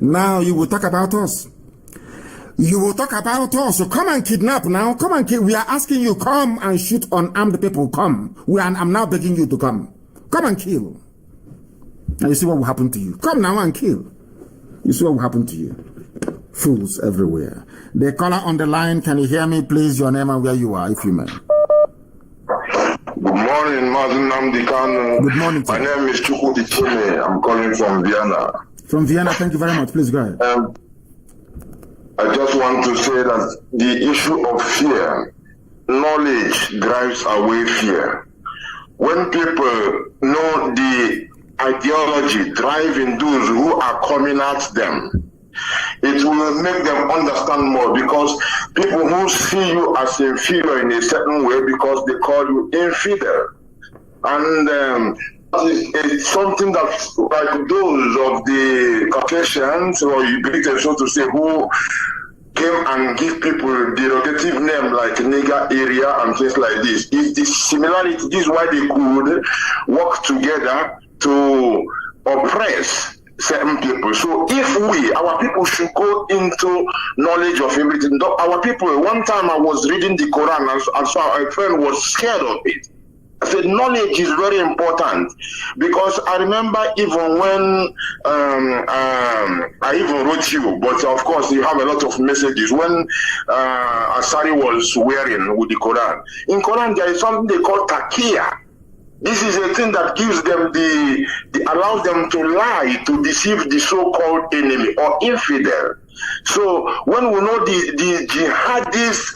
Now you will talk about us. You will talk about us. So come and kidnap now. Come and kill. We are asking you, come and shoot unarmed people. Come. I'm now begging you to come. Come and kill. And you see what will happen to you. Come now and kill. You see what will happen to you. Fools everywhere. The caller on the line, can you hear me? Please, your name and where you are, if you may. Good morning, Mazi Nnamdi Kanu. Good morning, my name is Chukwu Dichime. I'm calling from Vienna. From Vienna, thank you very much. Please go ahead. I just want to say that the issue of fear, knowledge drives away fear. When people know the ideology driving those who are coming at them, it will make them understand more, because people who see you as inferior in a certain way because they call you infidel. And it's something that's like those of the Caucasians or British, so to say, who came and give people derogative name like nigger area and things like this. It's the similarity. This is why they could work together to oppress certain people. So if our people should go into knowledge of everything. Our people, one time I was reading the Quran and so a friend was scared of it. I said knowledge is very important, because I remember even when I even wrote you, but of course you have a lot of messages when Asari was swearing with the Quran. In Quran there is something they call taqiyya. This is a thing that gives them allows them to lie, to deceive the so-called enemy or infidel. So when we know the jihadist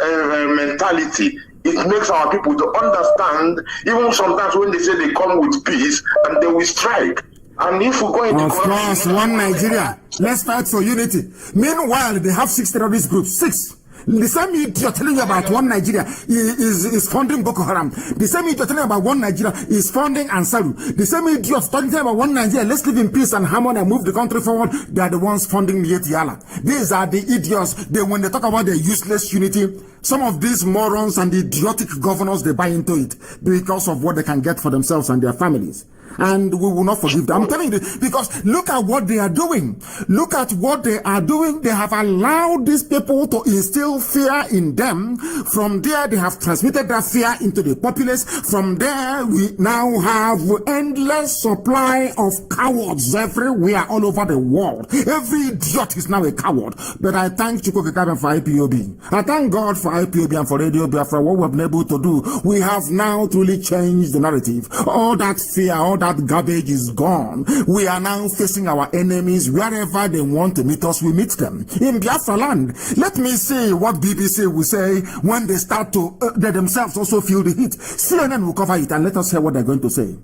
mentality, it makes our people to understand, even sometimes when they say they come with peace and they will strike. And if we go into of course, one Nigeria, let's fight for unity. Meanwhile, they have 6 terrorist groups, 6. The same idiot telling you about one Nigeria is funding Boko Haram. The same idiot telling you about one Nigeria is funding Ansaru. The same idiot talking about one Nigeria, let's live in peace and harmony and move the country forward. They are the ones funding Mieti Allah. These are the idiots. When they talk about the useless unity, some of these morons and idiotic governors, they buy into it because of what they can get for themselves and their families. And we will not forgive them. I'm telling you, because look at what they are doing. Look at what they are doing. They have allowed these people to instill fear in them. From there, they have transmitted that fear into the populace. From there, we now have endless supply of cowards everywhere, all over the world. Every idiot is now a coward. But I thank Chukwu Kekaben for IPOB. I thank God for IPOB and for Radio Biafra. What we have been able to do, we have now truly changed the narrative. All that fear, all that garbage is gone. We are now facing our enemies. Wherever they want to meet us, we meet them. In Biafra land, let me see what BBC will say when they start to, they themselves also feel the heat. CNN will cover it and let us hear what they're going to say.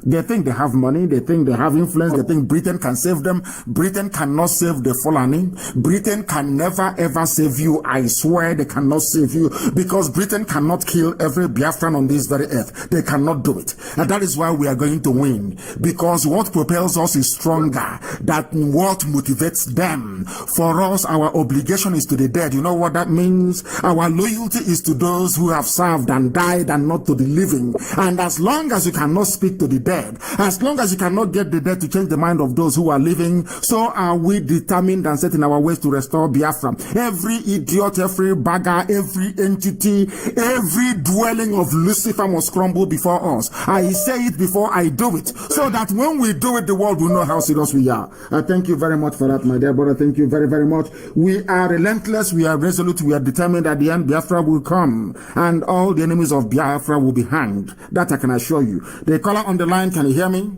They think they have money, they think they have influence, they think Britain can save them. Britain cannot save the Fulani. Britain can never ever save you. I swear they cannot save you, because Britain cannot kill every Biafran on this very earth. They cannot do it. And that is why we are going to win, because what propels us is stronger than what motivates them. For us, our obligation is to the dead. You know what that means? Our loyalty is to those who have served and died, and not to the living. And as long as you cannot speak to the dead, as long as you cannot get the dead to change the mind of those who are living, so are we determined and set in our ways to restore Biafra. Every idiot, every bagger, every entity, every dwelling of Lucifer must crumble before us. I say it before I do it, so that when we do it, the world will know how serious we are. I thank you very much for that, my dear brother. Thank you very, very much. We are relentless, we are resolute, we are determined. At the end, Biafra will come, and all the enemies of Biafra will be hanged. That I can assure you. The caller on the line, can you hear me?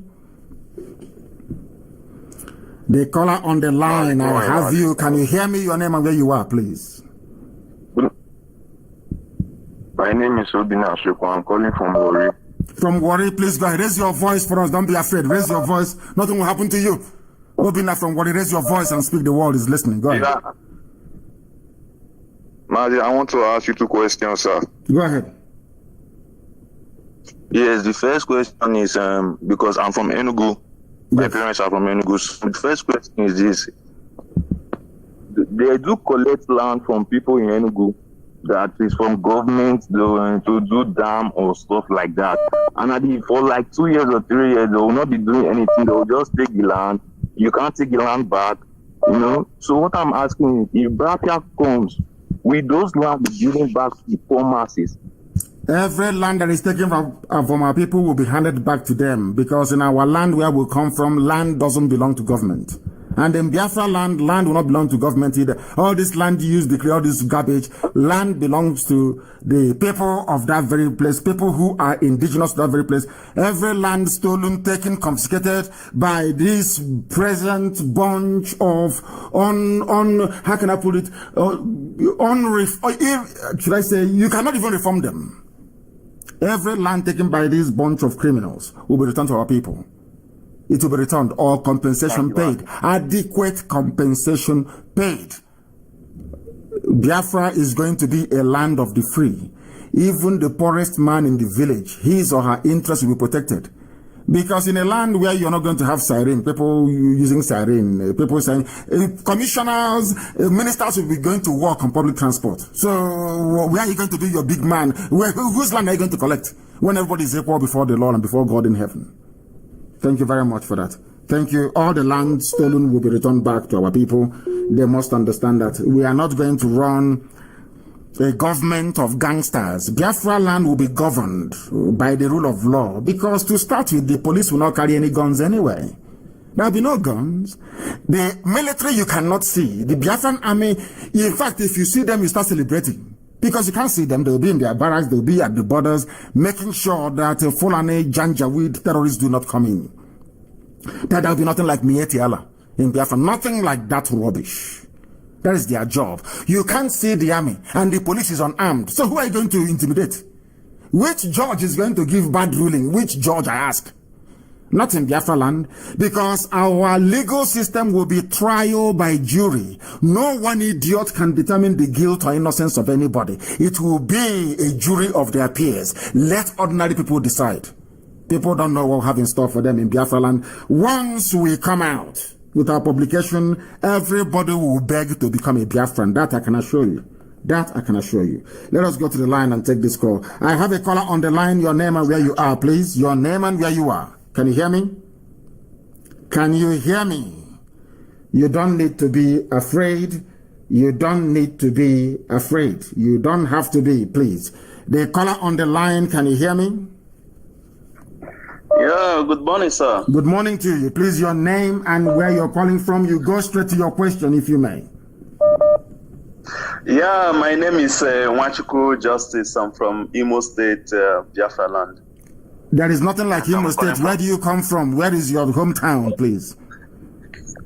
The caller on the line, I have you. Can you hear me? Your name and where you are, please. My name is Obina Ashoko. I'm calling from Warri. From Warri, please go ahead. Raise your voice for us. Don't be afraid. Raise your voice. Nothing will happen to you. Obina from Warri, raise your voice and speak. The world is listening. Go ahead. Yeah. Mazi, I want to ask you 2 questions, sir. Go ahead. Yes, the first question is because I'm from Enugu. My parents are from Enugu. So the first question is this. They do collect land from people in Enugu that is from government to do dam or stuff like that. And for like 2 years or 3 years, they will not be doing anything. They will just take the land. You can't take the land back, you know. So what I'm asking is, if Biafra comes, will those lands be given back to the poor masses? Every land that is taken from our people will be handed back to them, because in our land where we come from, land doesn't belong to government. And in Biafra land will not belong to government either. All this land use, declare all this garbage, land belongs to the people of that very place, people who are indigenous to that very place. Every land stolen, taken, confiscated by this present bunch of how can I put it, should I say, you cannot even reform them. Every land taken by this bunch of criminals will be returned to our people. It will be returned, or compensation paid. Adequate compensation paid. Biafra is going to be a land of the free. Even the poorest man in the village, his or her interests will be protected. Because in a land where you're not going to have siren, people using siren, people saying, commissioners, ministers will be going to work on public transport. So where are you going to do your big man? Whose land are you going to collect when everybody is equal before the law and before God in heaven? Thank you very much for that. Thank you. All the land stolen will be returned back to our people. They must understand that we are not going to run a government of gangsters. Biafra land will be governed by the rule of law, because to start with, the police will not carry any guns anyway. There will be no guns. The military you cannot see. The Biafran army, in fact, if you see them, you start celebrating. Because you can't see them. They'll be in their barracks, they'll be at the borders, making sure that Fulani Janjaweed terrorists do not come in. That there'll be nothing like Mieti Allah in Biafra. Nothing like that rubbish. That is their job. You can't see the army and the police is unarmed. So who are you going to intimidate? Which judge is going to give bad ruling? Which judge, I ask? Not in Biafra land, because our legal system will be trial by jury. No one idiot can determine the guilt or innocence of anybody. It will be a jury of their peers. Let ordinary people decide. People don't know what we have in store for them in Biafra land. Once we come out with our publication, everybody will beg to become a Biafran. That I can assure you. That I can assure you. Let us go to the line and take this call. I have a caller on the line. Your name and where you are, please. Your name and where you are. Can you hear me? Can you hear me? You don't need to be afraid. You don't need to be afraid. You don't have to be, please. The caller on the line, can you hear me? Yeah, good morning, sir. Good morning to you. Please, your name and where you're calling from. You go straight to your question, if you may. Yeah, my name is Nwachukwu Justice. I'm from Imo State, Biafra land. There is nothing like Imo State. Where do you come from? Where is your hometown, please?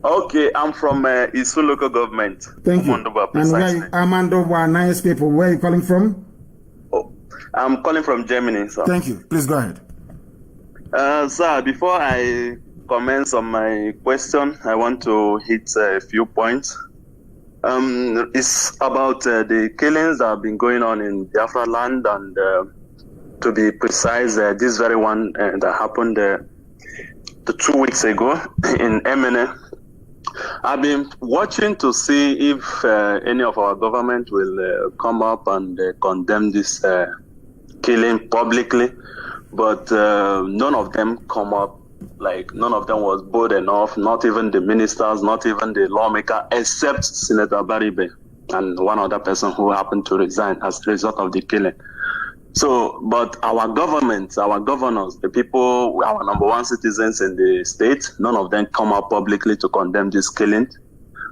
Okay, I'm from Isu local government. Thank you. And where you, Amandoba, nice people. Where are you calling from? Oh, I'm calling from Germany, sir. Thank you. Please go ahead. Sir, before I commence on my question, I want to hit a few points. It's about the killings that have been going on in Biafra land, and to be precise, this very one that happened 2 weeks ago in Emene. I've been watching to see if any of our government will come up and condemn this killing publicly, but none of them come up. Like, none of them was bold enough, not even the ministers, not even the lawmaker, except Senator Baribe and one other person who happened to resign as a result of the killing. So, but our government, our governors, the people, our number one citizens in the state, none of them come out publicly to condemn this killing.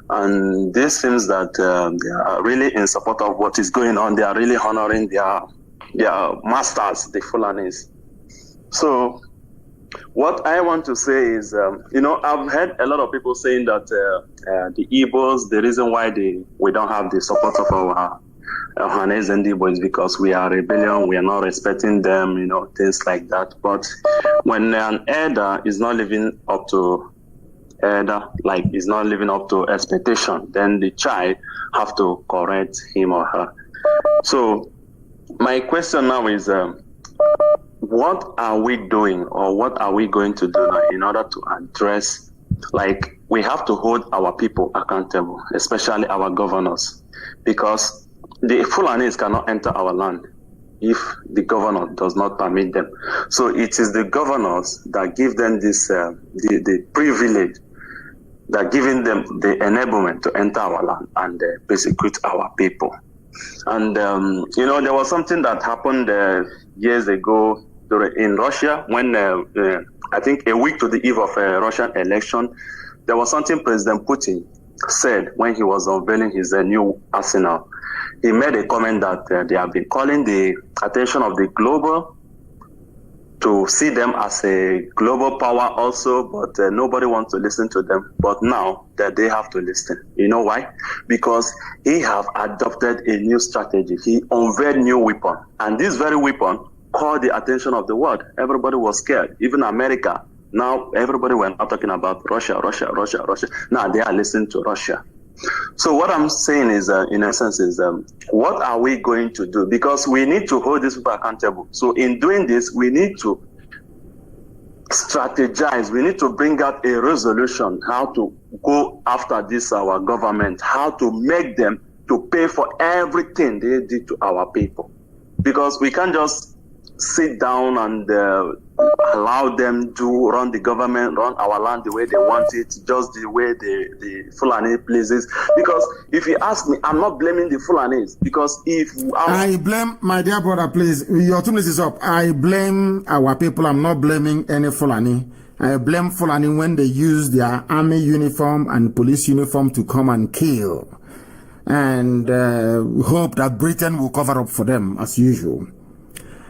And this seems that they are really in support of what is going on. They are really honoring their masters, the Fulanis. So, what I want to say is, I've heard a lot of people saying that the Igbos, the reason why we don't have the support of our Hanes and Igbo is because we are rebellion, we are not respecting them, things like that. But when an elder is not living up to is not living up to expectation, then the child have to correct him or her. So my question now is, what are we doing, or what are we going to do now in order to address, we have to hold our people accountable, especially our governors, because the Fulanis cannot enter our land if the governor does not permit them. So it is the governors that give them this, the privilege, that giving them the enablement to enter our land and persecute our people. And, you know, there was something that happened years ago in Russia when, I think a week to the eve of a Russian election, there was something President Putin said when he was unveiling his new arsenal. He made a comment that they have been calling the attention of the global to see them as a global power also, but nobody wants to listen to them. But now that they have to listen. You know why? Because he have adopted a new strategy. He unveiled new weapon. And this very weapon called the attention of the world. Everybody was scared, even America. Now everybody went out talking about Russia. Now they are listening to Russia. So what I'm saying is, in essence, is what are we going to do? Because we need to hold these people accountable. So in doing this, we need to strategize. We need to bring out a resolution how to go after this, our government, how to make them to pay for everything they did to our people. Because we can't just sit down and allow them to run the government, run our land the way they want it, just the way the Fulani pleases. Because if you ask me, I'm not blaming the Fulanis. Because if I blame, my dear brother, please, your 2 minutes is up. I blame our people. I'm not blaming any Fulani. I blame Fulani when they use their army uniform and police uniform to come and kill. And hope that Britain will cover up for them as usual.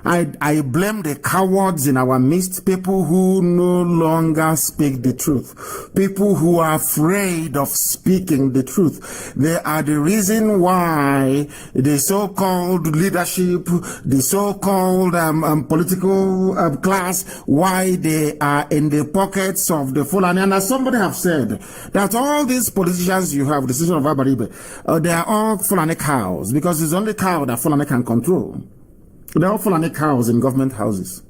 I blame the cowards in our midst, people who no longer speak the truth, people who are afraid of speaking the truth. They are the reason why the so-called leadership, the so-called political class, why they are in the pockets of the Fulani. And as somebody have said, that all these politicians you have, the decision of Abaribe, they are all Fulani cows, because it's only cow that Fulani can control. They're all Fulani cows in government houses.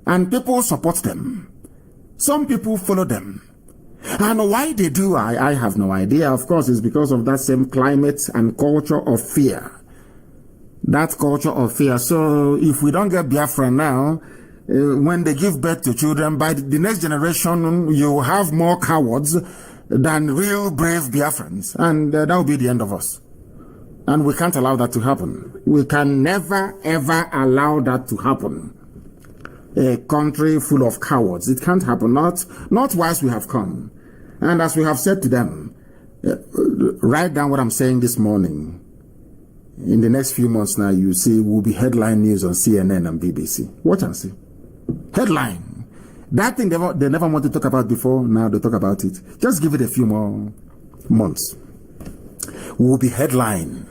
And people support them. Some people follow them. And why they do, I have no idea. Of course, it's because of that same climate and culture of fear. That culture of fear. So if we don't get Biafra now, when they give birth to children, by the next generation, you have more cowards than real brave Biafrans. And that will be the end of us. And we can't allow that to happen. We can never, ever allow that to happen. A country full of cowards. It can't happen. Not whilst we have come. And as we have said to them, write down what I'm saying this morning. In the next few months now, you see, will be headline news on CNN and BBC. Watch and see. Headline. That thing they never want to talk about before, now they talk about it. Just give it a few more months. Will be headline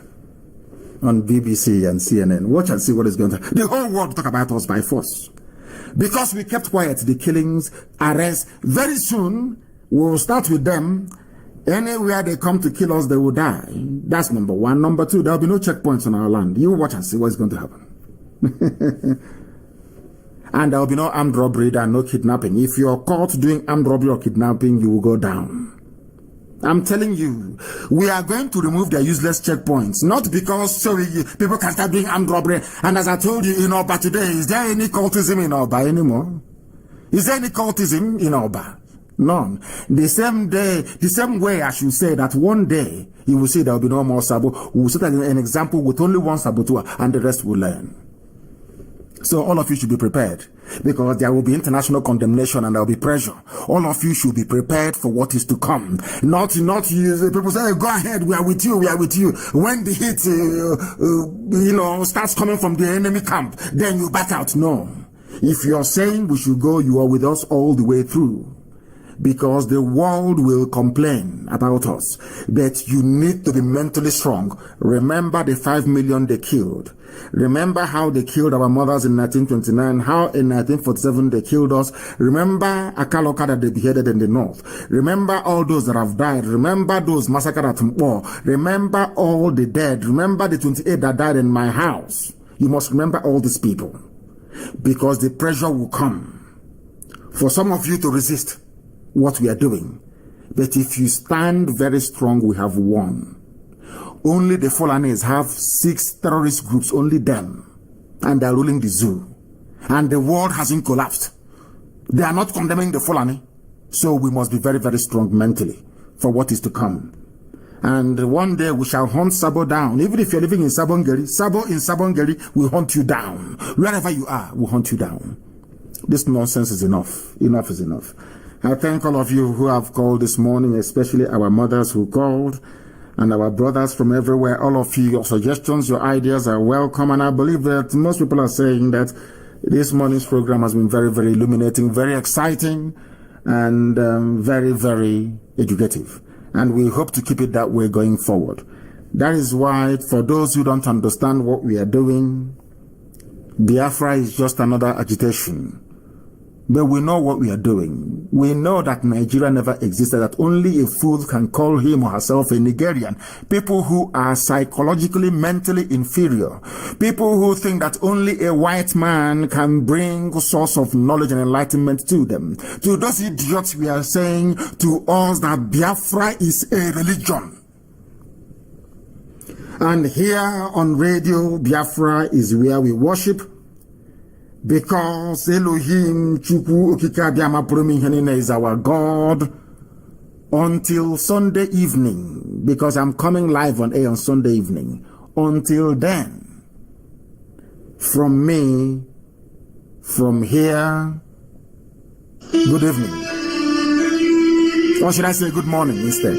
on BBC and CNN. Watch and see what is going to happen. The whole world talk about us by force. Because we kept quiet, the killings, arrests. Very soon, we'll start with them. Anywhere they come to kill us, they will die. That's number one. Number two, there will be no checkpoints on our land. You watch and see what is going to happen. And there will be no armed robbery and no kidnapping. If you're caught doing armed robbery or kidnapping, you will go down. I'm telling you, we are going to remove their useless checkpoints. Not because people can start doing armed robbery. And as I told you, in Oba today, is there any cultism in Oba anymore? Is there any cultism in Oba? None. The same way I should say that one day you will see there will be no more Sabo. We will set an example with only one saboteur and the rest will learn. So all of you should be prepared, because there will be international condemnation and there will be pressure. All of you should be prepared for what is to come. Not you. People say, go ahead, we are with you, we are with you. When the hit, starts coming from the enemy camp, then you back out. No. If you're saying we should go, you are with us all the way through. Because the world will complain about us. But you need to be mentally strong. Remember the 5 million they killed. Remember how they killed our mothers in 1929, how in 1947 they killed us. Remember Akaloka that they beheaded in the north. Remember all those that have died. Remember those massacred at Mpo. Remember all the dead. Remember the 28 that died in my house. You must remember all these people. Because the pressure will come for some of you to resist what we are doing. But if you stand very strong, we have won. Only the Fulanis have 6 terrorist groups, only them. And they are ruling the zoo. And the world hasn't collapsed. They are not condemning the Fulani. So we must be very, very strong mentally for what is to come. And one day we shall hunt Sabo down. Even if you're living in Sabongeri, Sabo in Sabongeri will hunt you down. Wherever you are, will hunt you down. This nonsense is enough. Enough is enough. I thank all of you who have called this morning, especially our mothers who called, and our brothers from everywhere. All of you, your suggestions, your ideas are welcome. And I believe that most people are saying that this morning's program has been very, very illuminating, very exciting, and very, very educative. And we hope to keep it that way going forward. That is why, for those who don't understand what we are doing, Biafra is just another agitation. But we know what we are doing. We know that Nigeria never existed, that only a fool can call him or herself a Nigerian. People who are psychologically, mentally inferior. People who think that only a white man can bring a source of knowledge and enlightenment to them. To those idiots, we are saying to us that Biafra is a religion. And here on radio, Biafra is where we worship, because Elohim Chukwu Okike Abiama Purumi is our God until Sunday evening, because I'm coming live on air on Sunday evening. Until then, from me, from here, good evening. Or should I say good morning instead?